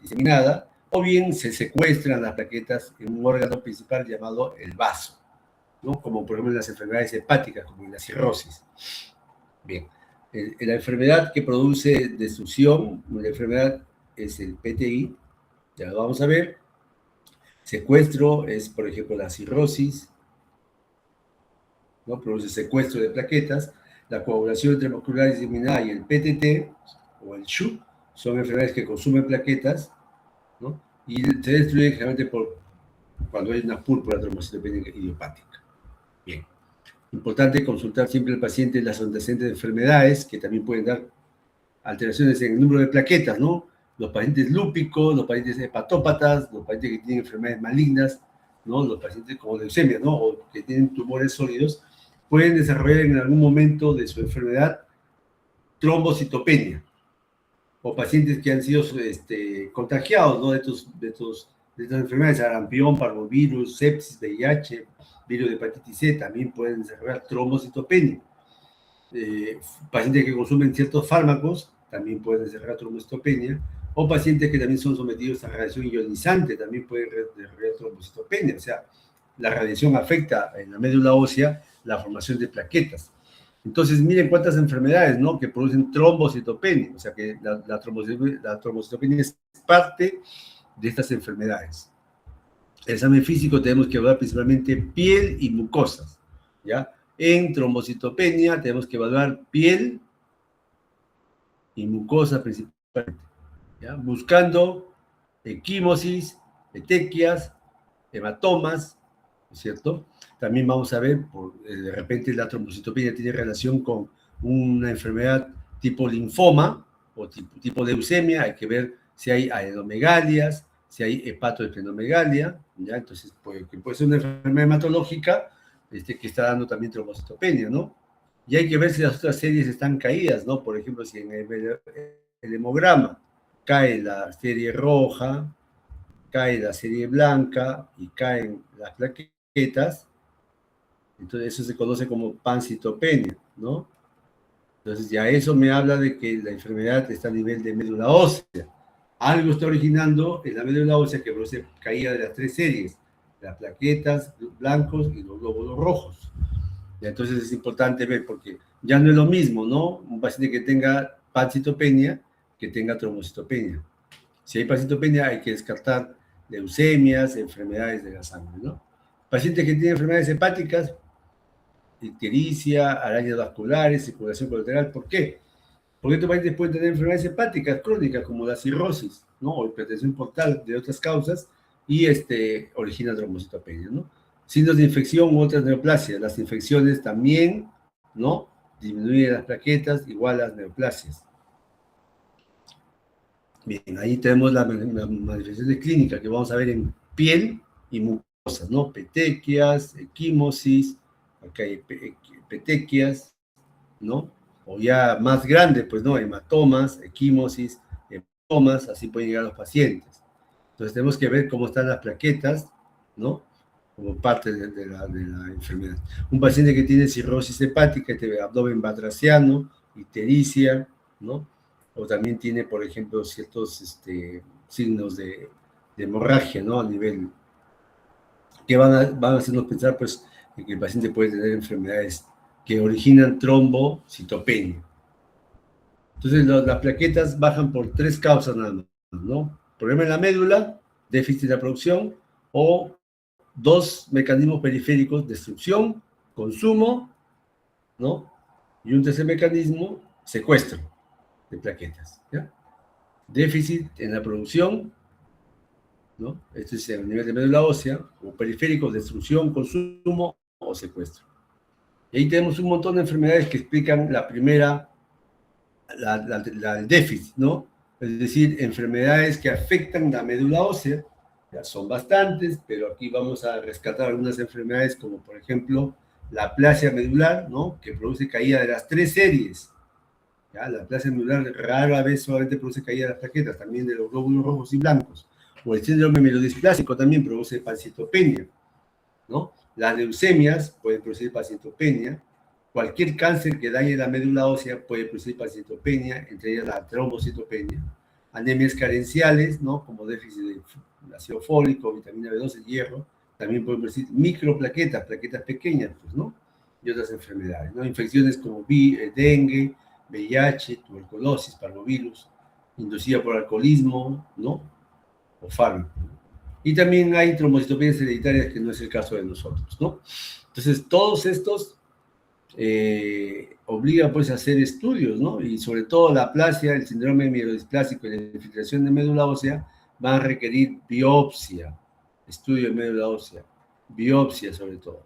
diseminada, o bien se secuestran las plaquetas en un órgano principal llamado el vaso, ¿no? Como por ejemplo en las enfermedades hepáticas, como en la cirrosis. Bien, la enfermedad que produce destrucción, la enfermedad es el PTI, ya lo vamos a ver. Secuestro es, por ejemplo, la cirrosis, ¿no? Produce secuestro de plaquetas. La coagulación intramuscular diseminada y el PTT, o el SHU, son enfermedades que consumen plaquetas, ¿no? Y se destruyen generalmente cuando hay una púrpura trombocitopénica idiopática. Bien. Importante consultar siempre al paciente las antecedentes de enfermedades que también pueden dar alteraciones en el número de plaquetas, ¿no? Los pacientes lúpicos, los pacientes hepatópatas, los pacientes que tienen enfermedades malignas, ¿no? Los pacientes como leucemia, ¿no? O que tienen tumores sólidos, pueden desarrollar en algún momento de su enfermedad trombocitopenia, o pacientes que han sido contagiados, ¿no? de estas enfermedades, sarampión, parvovirus, sepsis, VIH, virus de hepatitis C, también pueden desarrollar trombocitopenia. Pacientes que consumen ciertos fármacos también pueden desarrollar trombocitopenia, o pacientes que también son sometidos a radiación ionizante también pueden desarrollar trombocitopenia. O sea, la radiación afecta en la médula ósea la formación de plaquetas. Entonces, miren cuántas enfermedades, ¿no?, que producen trombocitopenia. O sea, que la trombocitopenia es parte de estas enfermedades. El examen físico tenemos que evaluar principalmente piel y mucosas, ¿ya? En trombocitopenia tenemos que evaluar piel y mucosa principalmente, ¿ya? Buscando equimosis, petequias, hematomas, ¿no es cierto? También vamos a ver, de repente la trombocitopenia tiene relación con una enfermedad tipo linfoma o tipo leucemia. Hay que ver si hay adenomegalias, si hay hepatoesplenomegalia, ¿ya? Entonces, puede ser una enfermedad hematológica que está dando también trombocitopenia, ¿no? Y hay que ver si las otras series están caídas, ¿no? Por ejemplo, si en el hemograma cae la serie roja, cae la serie blanca y caen las plaquetas, entonces eso se conoce como pancitopenia, ¿no? Entonces ya eso me habla de que la enfermedad está a nivel de médula ósea. Algo está originando en la médula ósea que produce caída de las tres series, las plaquetas blancos y los glóbulos rojos. Y entonces es importante ver, porque ya no es lo mismo, ¿no? Un paciente que tenga pancitopenia que tenga trombocitopenia. Si hay pancitopenia hay que descartar leucemias, enfermedades de la sangre, ¿no? Pacientes que tienen enfermedades hepáticas, ictericia, arañas vasculares, circulación colateral. ¿Por qué? Porque estos pacientes pueden tener enfermedades hepáticas crónicas como la cirrosis, ¿no? O hipertensión portal de otras causas y origina trombocitopenia, ¿no? Signos de infección u otras neoplasias. Las infecciones también, ¿no?, disminuyen las plaquetas, igual las neoplasias. Bien, ahí tenemos la manifestación clínica que vamos a ver en piel y mucosas, ¿no? Petequias, equimosis, acá hay petequias, ¿no? O ya más grandes, pues, ¿no? Hematomas, equimosis, hematomas, así pueden llegar los pacientes. Entonces tenemos que ver cómo están las plaquetas, ¿no?, como parte de la enfermedad. Un paciente que tiene cirrosis hepática, abdomen batraciano, ictericia, ¿no? O también tiene, por ejemplo, ciertos signos de hemorragia, ¿no?, a nivel que van a hacernos pensar, pues, que el paciente puede tener enfermedades que originan trombocitopenia. Entonces, las plaquetas bajan por tres causas nada más, ¿no? Problema en la médula, déficit de la producción, o dos mecanismos periféricos: destrucción, consumo, ¿no? Y un tercer mecanismo, secuestro de plaquetas, ¿ya? Déficit en la producción, ¿no? Este es el nivel de médula ósea, o periféricos, destrucción, consumo o secuestro. Y ahí tenemos un montón de enfermedades que explican la primera, el déficit, ¿no? Es decir, enfermedades que afectan la médula ósea. Ya son bastantes, pero aquí vamos a rescatar algunas enfermedades como, por ejemplo, la aplasia medular, ¿no?, que produce caída de las tres series. ¿Ya? La aplasia medular rara vez solamente produce caída de las plaquetas, también de los glóbulos rojos y blancos. O el síndrome mielodisplásico también produce pancitopenia, ¿no? Las leucemias pueden producir pancitopenia. Cualquier cáncer que dañe la médula ósea puede producir pancitopenia, entre ellas la trombocitopenia. Anemias carenciales, ¿no?, como déficit de ácido fólico, vitamina B12, hierro, también pueden producir microplaquetas, plaquetas pequeñas, pues, ¿no? Y otras enfermedades, ¿no? Infecciones como dengue, VIH, tuberculosis, parvovirus, inducida por alcoholismo, ¿no?, o fármaco. Y también hay trombocitopenias hereditarias, que no es el caso de nosotros, ¿no? Entonces, todos estos obliga, pues, a hacer estudios, ¿no? Y sobre todo la aplasia, el síndrome mielodisplásico y la infiltración de médula ósea van a requerir biopsia, estudio de médula ósea, biopsia sobre todo,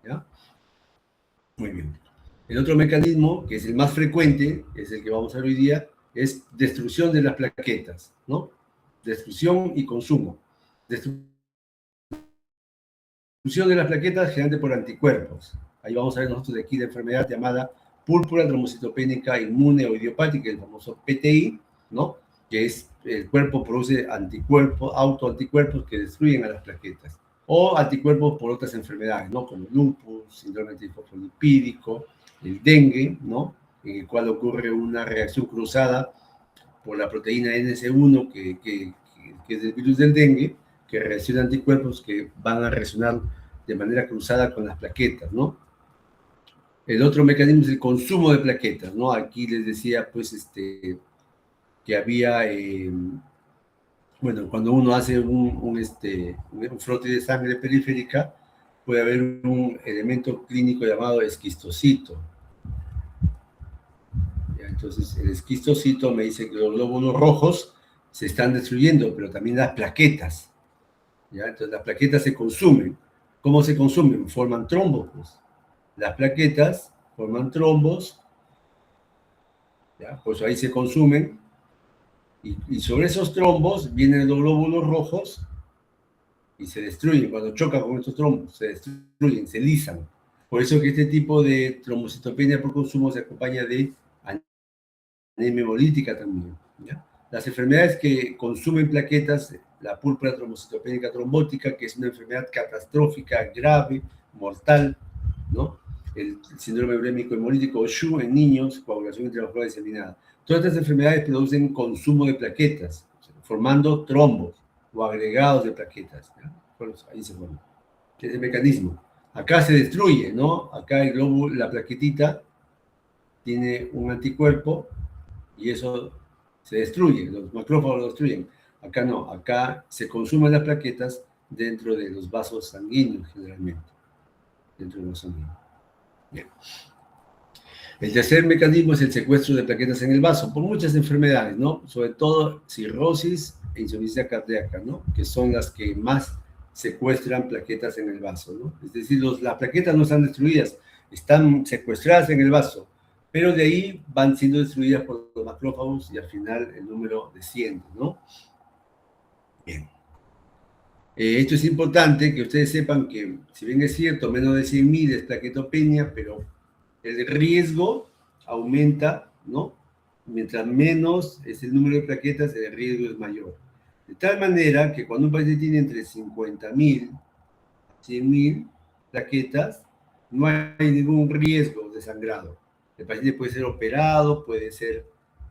¿ya? Muy bien. El otro mecanismo, que es el más frecuente, es el que vamos a ver hoy día, es destrucción de las plaquetas, ¿no? Destrucción y consumo. Destrucción de las plaquetas generalmente por anticuerpos. Ahí vamos a ver nosotros de aquí la enfermedad llamada púrpura trombocitopénica inmune o idiopática, el famoso PTI, ¿no? Que es el cuerpo produce anticuerpos, autoanticuerpos que destruyen a las plaquetas, o anticuerpos por otras enfermedades, ¿no? Como el lupus, síndrome antifosfolipídico, el dengue, ¿no? En el cual ocurre una reacción cruzada por la proteína NS1, que es el virus del dengue, que reacciona anticuerpos que van a reaccionar de manera cruzada con las plaquetas, ¿no? El otro mecanismo es el consumo de plaquetas, ¿no? Aquí les decía, pues, que había, bueno, cuando uno hace un frote de sangre periférica, puede haber un elemento clínico llamado esquistocito. ¿Ya? Entonces, el esquistocito me dice que los glóbulos rojos se están destruyendo, pero también las plaquetas. ¿Ya? Entonces, las plaquetas se consumen. ¿Cómo se consumen? Forman trombos, pues. Las plaquetas forman trombos, ¿ya? Pues ahí se consumen, y sobre esos trombos vienen los glóbulos rojos y se destruyen. Cuando chocan con estos trombos, se destruyen, se lisan. Por eso que este tipo de trombocitopenia por consumo se acompaña de anemia hemolítica también, ¿ya? Las enfermedades que consumen plaquetas, la púrpura trombocitopénica trombótica, que es una enfermedad catastrófica, grave, mortal, ¿no? El síndrome urémico hemolítico o SHU en niños, coagulación intravascular diseminada. Todas estas enfermedades producen consumo de plaquetas, formando trombos o agregados de plaquetas, ¿ya? Bueno, ahí se forma. Es el mecanismo. Acá se destruye, ¿no? Acá el glóbulo, la plaquetita, tiene un anticuerpo y eso se destruye, los macrófagos lo destruyen. Acá no, acá se consumen las plaquetas dentro de los vasos sanguíneos, generalmente. Dentro de los sanguíneos. Bien. El tercer mecanismo es el secuestro de plaquetas en el vaso, por muchas enfermedades, ¿no? Sobre todo cirrosis e insuficiencia cardíaca, ¿no? Que son las que más secuestran plaquetas en el vaso, ¿no? Es decir, las plaquetas no están destruidas, están secuestradas en el vaso, pero de ahí van siendo destruidas por los macrófagos y al final el número desciende, ¿no? Bien. Esto es importante que ustedes sepan que, si bien es cierto, menos de 100.000 es plaquetopenia, pero el riesgo aumenta, ¿no? Mientras menos es el número de plaquetas, el riesgo es mayor. De tal manera que cuando un paciente tiene entre 50.000 a 100.000 plaquetas, no hay ningún riesgo de sangrado. El paciente puede ser operado, puede ser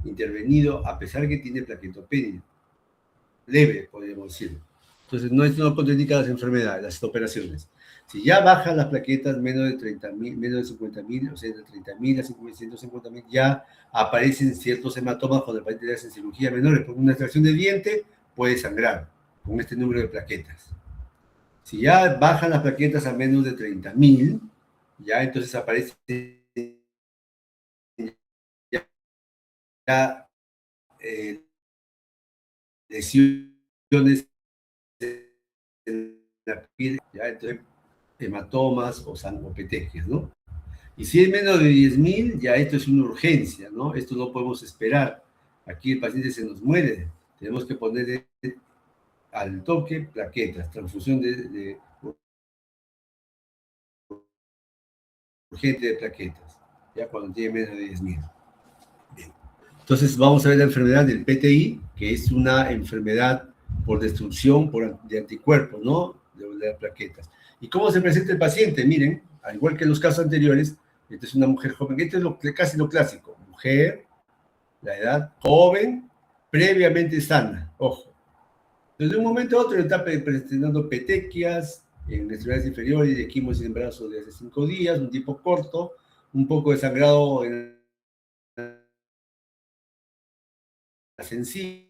intervenido, a pesar que tiene plaquetopenia. Leve, podríamos decirlo. Entonces, no contraindica las enfermedades, las operaciones. Si ya bajan las plaquetas menos de 30.000, menos de 50.000, o sea, de 30.000 a 150.000, ya aparecen ciertos hematomas cuando el paciente le hacen cirugía menores, porque una extracción de diente puede sangrar con este número de plaquetas. Si ya bajan las plaquetas a menos de 30.000, ya entonces aparecen ya lesiones en la piel, ya entonces hematomas o sanguopetecias, ¿no? Y si es menos de 10.000, ya esto es una urgencia, ¿no? Esto no podemos esperar. Aquí el paciente se nos muere. Tenemos que ponerle al toque plaquetas, transfusión de urgente de plaquetas, ya cuando tiene menos de 10.000. Bien. Entonces vamos a ver la enfermedad del PTI, que es una enfermedad por destrucción de anticuerpos, ¿no? De las plaquetas. ¿Y cómo se presenta el paciente? Miren, al igual que en los casos anteriores, esta es una mujer joven, esto es casi lo clásico, mujer, la edad, joven, previamente sana, ojo. Entonces, de un momento a otro está presentando petequias en extremidades inferiores y equimos en embarazo de hace 5 días, un tipo corto, un poco de sangrado en las encías,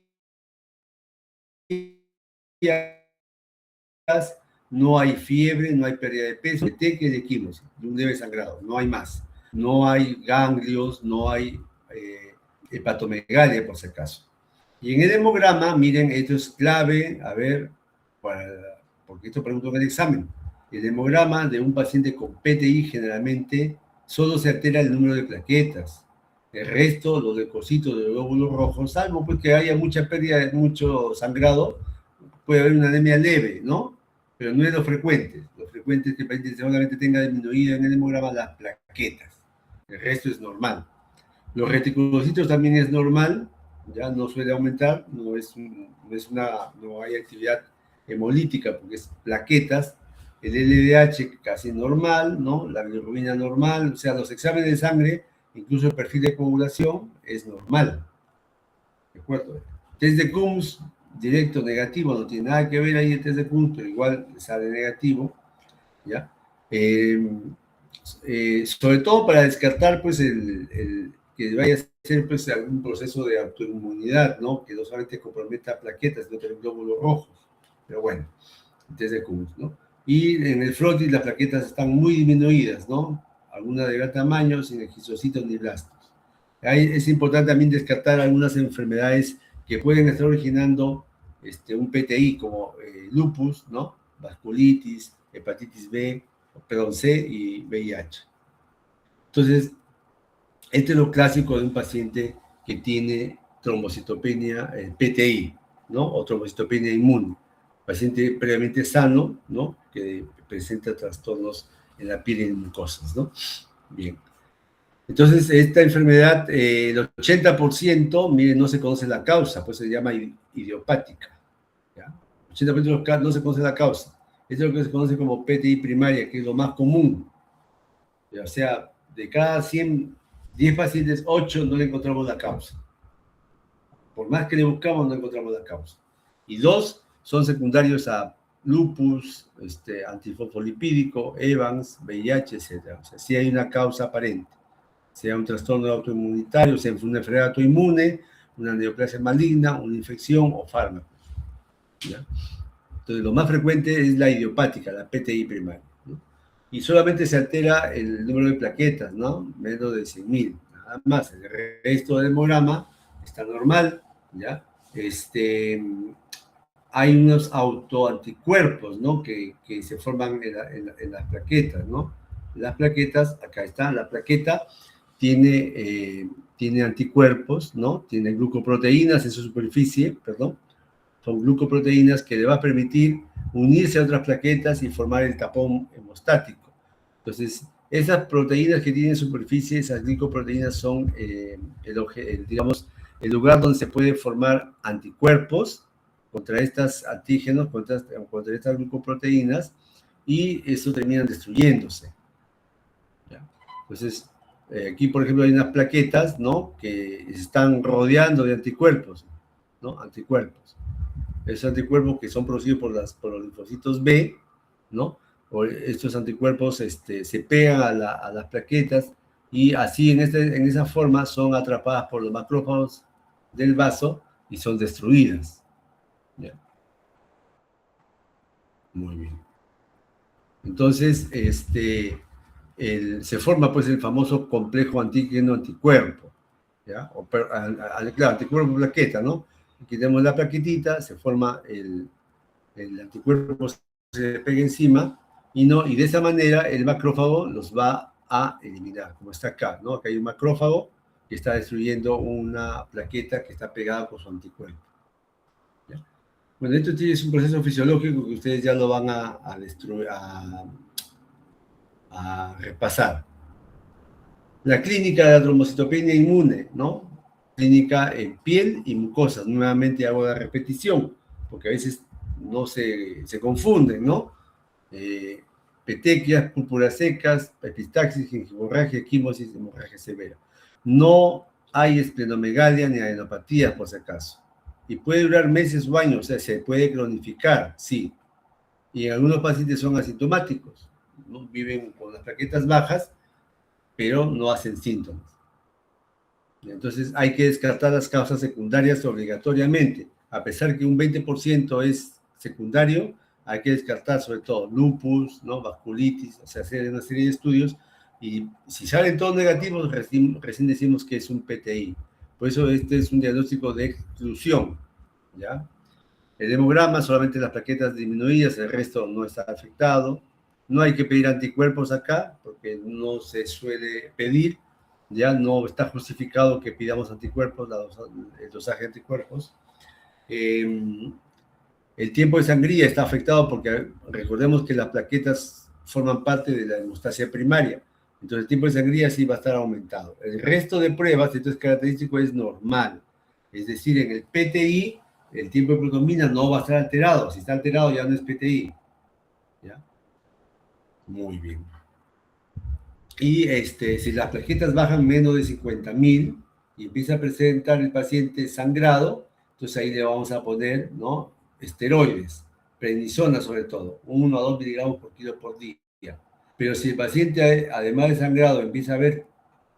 no hay fiebre, no hay pérdida de peso, petequias y equimos, un leve sangrado, no hay más. No hay ganglios, no hay hepatomegalia, por si acaso. Y en el hemograma, miren, esto es clave, a ver, porque esto pregunto en el examen. El hemograma de un paciente con PTI generalmente solo se altera el número de plaquetas. El resto, los leucocitos de los glóbulos rojos, salvo pues que haya mucha pérdida, mucho sangrado, puede haber una anemia leve, ¿no? pero no es lo frecuente. Lo frecuente es que el paciente solamente tenga disminuida en el hemograma las plaquetas. El resto es normal. Los reticulocitos también es normal, ya no suele aumentar, no hay actividad hemolítica porque es plaquetas. El LDH casi normal, ¿no? La bilirrubina normal, o sea, los exámenes de sangre, incluso el perfil de coagulación es normal. ¿De acuerdo? Test de Coombs, directo negativo, no tiene nada que ver ahí el test de Coombs, pero igual sale negativo, ¿ya? Sobre todo para descartar, pues, que vaya a ser, pues, algún proceso de autoinmunidad, ¿no? Que no solamente comprometa plaquetas, sino también glóbulos rojos. Pero bueno, el test de Coombs, ¿no? Y en el frotis las plaquetas están muy disminuidas, ¿no? Algunas de gran tamaño, sin exquisocitos ni blastos. Ahí es importante también descartar algunas enfermedades que pueden estar originando un PTI, como lupus, ¿no? Vasculitis, hepatitis B, perdón, C y VIH. Entonces, este es lo clásico de un paciente que tiene trombocitopenia, PTI, ¿no? O trombocitopenia inmune. Paciente previamente sano, ¿no? Que presenta trastornos en la piel y en mucosas, ¿no? Bien. Entonces, esta enfermedad, el 80%, miren, no se conoce la causa, pues se llama idiopática. ¿Ya? 80% de los casos no se conoce la causa. Esto es lo que se conoce como PTI primaria, que es lo más común. O sea, de cada 10 pacientes, 8 no le encontramos la causa. Por más que le buscamos, no encontramos la causa. Y 2 son secundarios a lupus, antifosfolipídico, Evans, VIH, etc. O sea, sí hay una causa aparente. Sea un trastorno autoinmunitario, sea una enfermedad autoinmune, una neoplasia maligna, una infección o fármacos. ¿Ya? Entonces, lo más frecuente es la idiopática, la PTI primaria, ¿no? Y solamente se altera el número de plaquetas, ¿no? Menos de 100.000, nada más. El resto del hemograma está normal, ¿ya? Hay unos autoanticuerpos, ¿no? Que se forman en las plaquetas, ¿no? Las plaquetas, acá está, la plaqueta tiene anticuerpos, ¿no? Tiene glucoproteínas en su superficie, perdón. Son glucoproteínas que le va a permitir unirse a otras plaquetas y formar el tapón hemostático. Entonces, esas proteínas que tienen superficie, esas glicoproteínas son, digamos, el lugar donde se puede formar anticuerpos contra estos antígenos, contra estas glucoproteínas, y eso termina destruyéndose. ¿Ya? Entonces, aquí, por ejemplo, hay unas plaquetas, ¿no? Que se están rodeando de anticuerpos, ¿no? Anticuerpos. Esos anticuerpos que son producidos por los linfocitos B, ¿no? O estos anticuerpos se pegan a las plaquetas y así en esa forma son atrapadas por los macrófagos del vaso y son destruidas. ¿Ya? Muy bien. Entonces, se forma pues el famoso complejo antígeno-anticuerpo, ¿ya? Claro, anticuerpo-plaqueta, ¿no? Aquí tenemos la plaquetita, se forma el anticuerpo, se pega encima, y de esa manera el macrófago los va a eliminar, como está acá, ¿no? Acá hay un macrófago que está destruyendo una plaqueta que está pegada con su anticuerpo. ¿Ya? Bueno, esto es un proceso fisiológico que ustedes ya lo van a destruir, a repasar. La clínica de la trombocitopenia inmune, ¿no? Clínica en piel y mucosas. Nuevamente hago la repetición, porque a veces no se confunden, ¿no? Petequias, púrpuras secas, epistaxis, gingivomorragia, equimosis, hemorragia severa. No hay esplenomegalia ni adenopatía, por si acaso. Y puede durar meses o años, o sea, se puede cronificar, sí. Y en algunos pacientes son asintomáticos, ¿no? Viven con las plaquetas bajas, pero no hacen síntomas. Entonces hay que descartar las causas secundarias obligatoriamente. A pesar que un 20% es secundario, hay que descartar sobre todo lupus, ¿no? Vasculitis, o sea, hacer una serie de estudios, y si salen todos negativos, recién decimos que es un PTI. Por eso este es un diagnóstico de exclusión, ¿ya? El hemograma, solamente las plaquetas disminuidas, el resto no está afectado. No hay que pedir anticuerpos acá, porque no se suele pedir, ya no está justificado que pidamos anticuerpos, el dosaje de anticuerpos. El tiempo de sangría está afectado porque recordemos que las plaquetas forman parte de la hemostasia primaria. Entonces el tiempo de sangría sí va a estar aumentado. El resto de pruebas, entonces característico, es normal. Es decir, en el PTI, el tiempo de protomina no va a estar alterado. Si está alterado ya no es PTI. ¿Ya? Muy bien. Y si las plaquetas bajan menos de 50.000 y empieza a presentar el paciente sangrado, entonces ahí le vamos a poner, ¿no?, esteroides, prednisona sobre todo, 1 a 2 miligramos por kilo por día. Pero si el paciente, además de sangrado, empieza a ver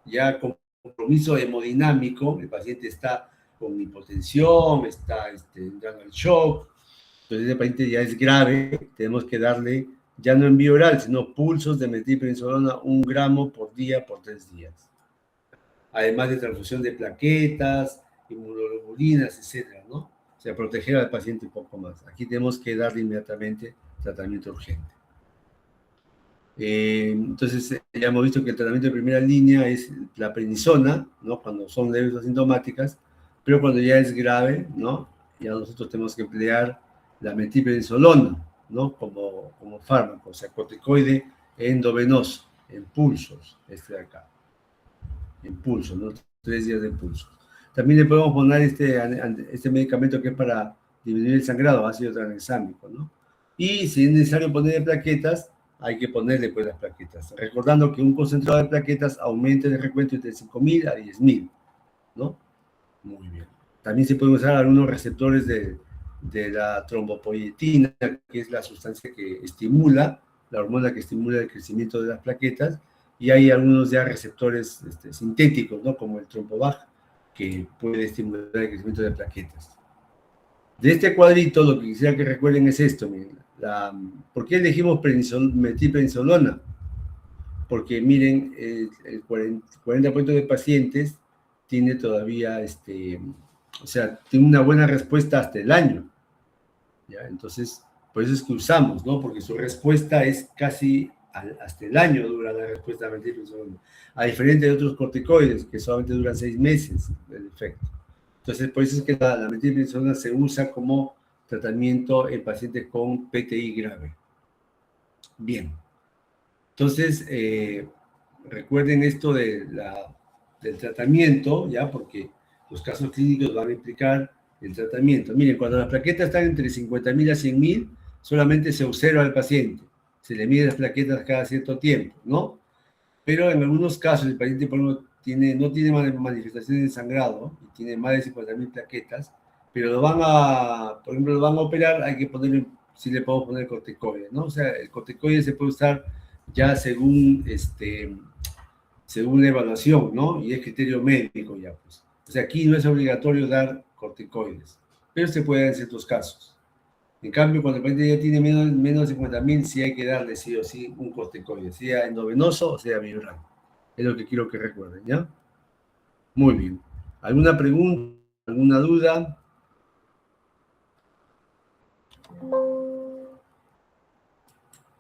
ya compromiso hemodinámico, el paciente está con hipotensión, está entrando al shock, entonces el paciente ya es grave, tenemos que darle, ya no en vía oral, sino pulsos de metilprednisolona 1 gramo por día por 3 días. Además de transfusión de plaquetas, inmunoglobulinas, etcétera, ¿no? O sea, proteger al paciente un poco más. Aquí tenemos que darle inmediatamente tratamiento urgente. Entonces, ya hemos visto que el tratamiento de primera línea es la prednisona, ¿no?, cuando son leves o asintomáticas, pero cuando ya es grave, ¿no?, ya nosotros tenemos que emplear la metilprednisolona, ¿no?, como fármaco, o sea, corticoide endovenoso, en pulsos, de acá, en pulsos, ¿no?, 3 días de pulsos. También le podemos poner este medicamento que es para disminuir el sangrado, ácido tranexámico, ¿no? Y si es necesario ponerle plaquetas, hay que ponerle pues las plaquetas. Recordando que un concentrado de plaquetas aumenta el recuento entre 5.000 a 10.000, ¿no? Muy bien. También se pueden usar algunos receptores de la trombopoietina, que es la sustancia que estimula, la hormona que estimula el crecimiento de las plaquetas, y hay algunos ya receptores sintéticos, ¿no?, como el trombobag, que puede estimular el crecimiento de plaquetas. De este cuadrito, lo que quisiera que recuerden es esto, miren, ¿por qué elegimos metilprednisolona? Porque miren, el 40% de pacientes tiene todavía, o sea, tiene una buena respuesta hasta el año, ¿ya? Entonces, por eso es que usamos, ¿no? Porque su respuesta es casi hasta el año dura la respuesta a metilprednisolona, a diferencia de otros corticoides que solamente duran 6 meses el efecto. Entonces, por eso es que la metilprednisolona se usa como tratamiento en pacientes con PTI grave. Bien. Entonces, recuerden esto del tratamiento, ¿ya? Porque los casos clínicos van a implicar el tratamiento. Miren, cuando las plaquetas están entre 50.000 a 100.000, solamente se observa al paciente. Se le mide las plaquetas cada cierto tiempo, ¿no? Pero en algunos casos, el paciente, por ejemplo, no tiene manifestaciones de sangrado y tiene más de 50.000 plaquetas, pero por ejemplo, lo van a operar, hay que ponerle, si le podemos poner corticoide, ¿no? O sea, el corticoide se puede usar ya según la evaluación, ¿no? Y es criterio médico ya, pues. O sea, aquí no es obligatorio dar corticoides, pero se puede dar en ciertos casos. En cambio, cuando el paciente ya tiene menos de 50.000, sí hay que darle sí o sí un corticoide, sea endovenoso o sea bioral. Es lo que quiero que recuerden, ¿ya? Muy bien. ¿Alguna pregunta? ¿Alguna duda?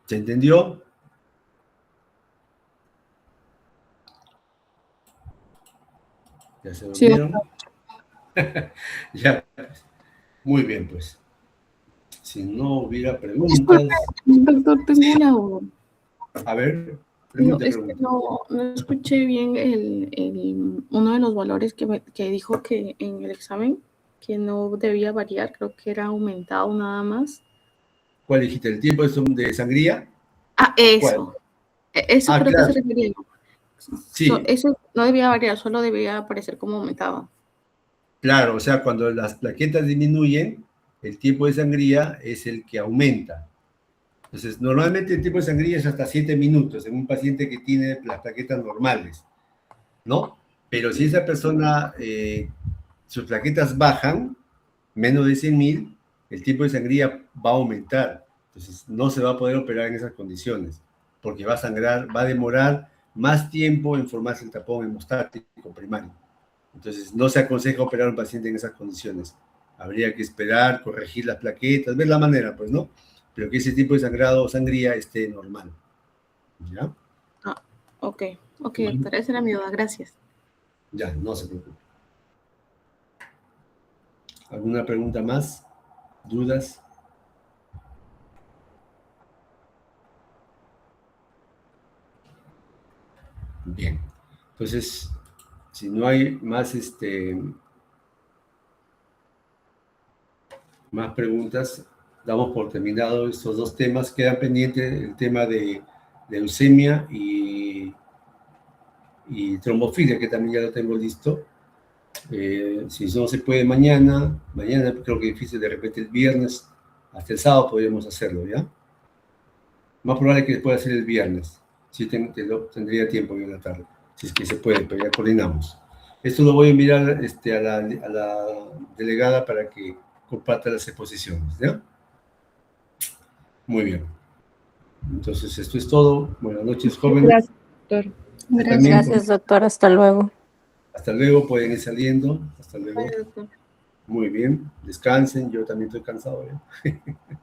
¿Se entendió? ¿Ya se durmieron? Ya. Muy bien, pues. Si no hubiera preguntas... Doctor, tengo una duda. A ver, No, pregunta. es que no escuché bien uno de los valores que dijo que en el examen que no debía variar, creo que era aumentado nada más. ¿Cuál dijiste? ¿El tiempo de sangría? Ah, eso. ¿Cuál? Eso creo que Claro. se refería. Sí. Eso no debía variar, solo debía aparecer como aumentado. Claro, o sea, cuando las plaquetas disminuyen, el tiempo de sangría es el que aumenta. Entonces, normalmente el tiempo de sangría es hasta 7 minutos en un paciente que tiene las plaquetas normales, ¿no? Pero si esa persona, sus plaquetas bajan, menos de 100.000, el tiempo de sangría va a aumentar. Entonces, no se va a poder operar en esas condiciones, porque va a sangrar, va a demorar más tiempo en formarse el tapón hemostático primario. Entonces, no se aconseja operar a un paciente en esas condiciones. Habría que esperar, corregir las plaquetas, ver la manera, pues, ¿no? Pero que ese tipo de sangrado o sangría esté normal. ¿Ya? Ah, ok, doctor, esa era mi duda, gracias. Ya, no se preocupe. ¿Alguna pregunta más? ¿Dudas? Bien. Entonces, si no hay más, más preguntas, damos por terminado estos dos temas. Quedan pendientes el tema de leucemia y trombofilia, que también ya lo tengo listo. Si no se puede mañana creo que es difícil, de repente el viernes, hasta el sábado podríamos hacerlo, ¿ya? Más probable que pueda ser el viernes, si tendría tiempo yo en la tarde, si es que se puede, pero ya coordinamos. Esto lo voy a enviar a la delegada para que comparta las exposiciones, ¿ya? Muy bien. Entonces, esto es todo. Buenas noches, jóvenes. Gracias, doctor. Gracias, doctor. Hasta luego. Hasta luego, pueden ir saliendo. Hasta luego. Vale, doctor. Muy bien, descansen, yo también estoy cansado, ¿ya?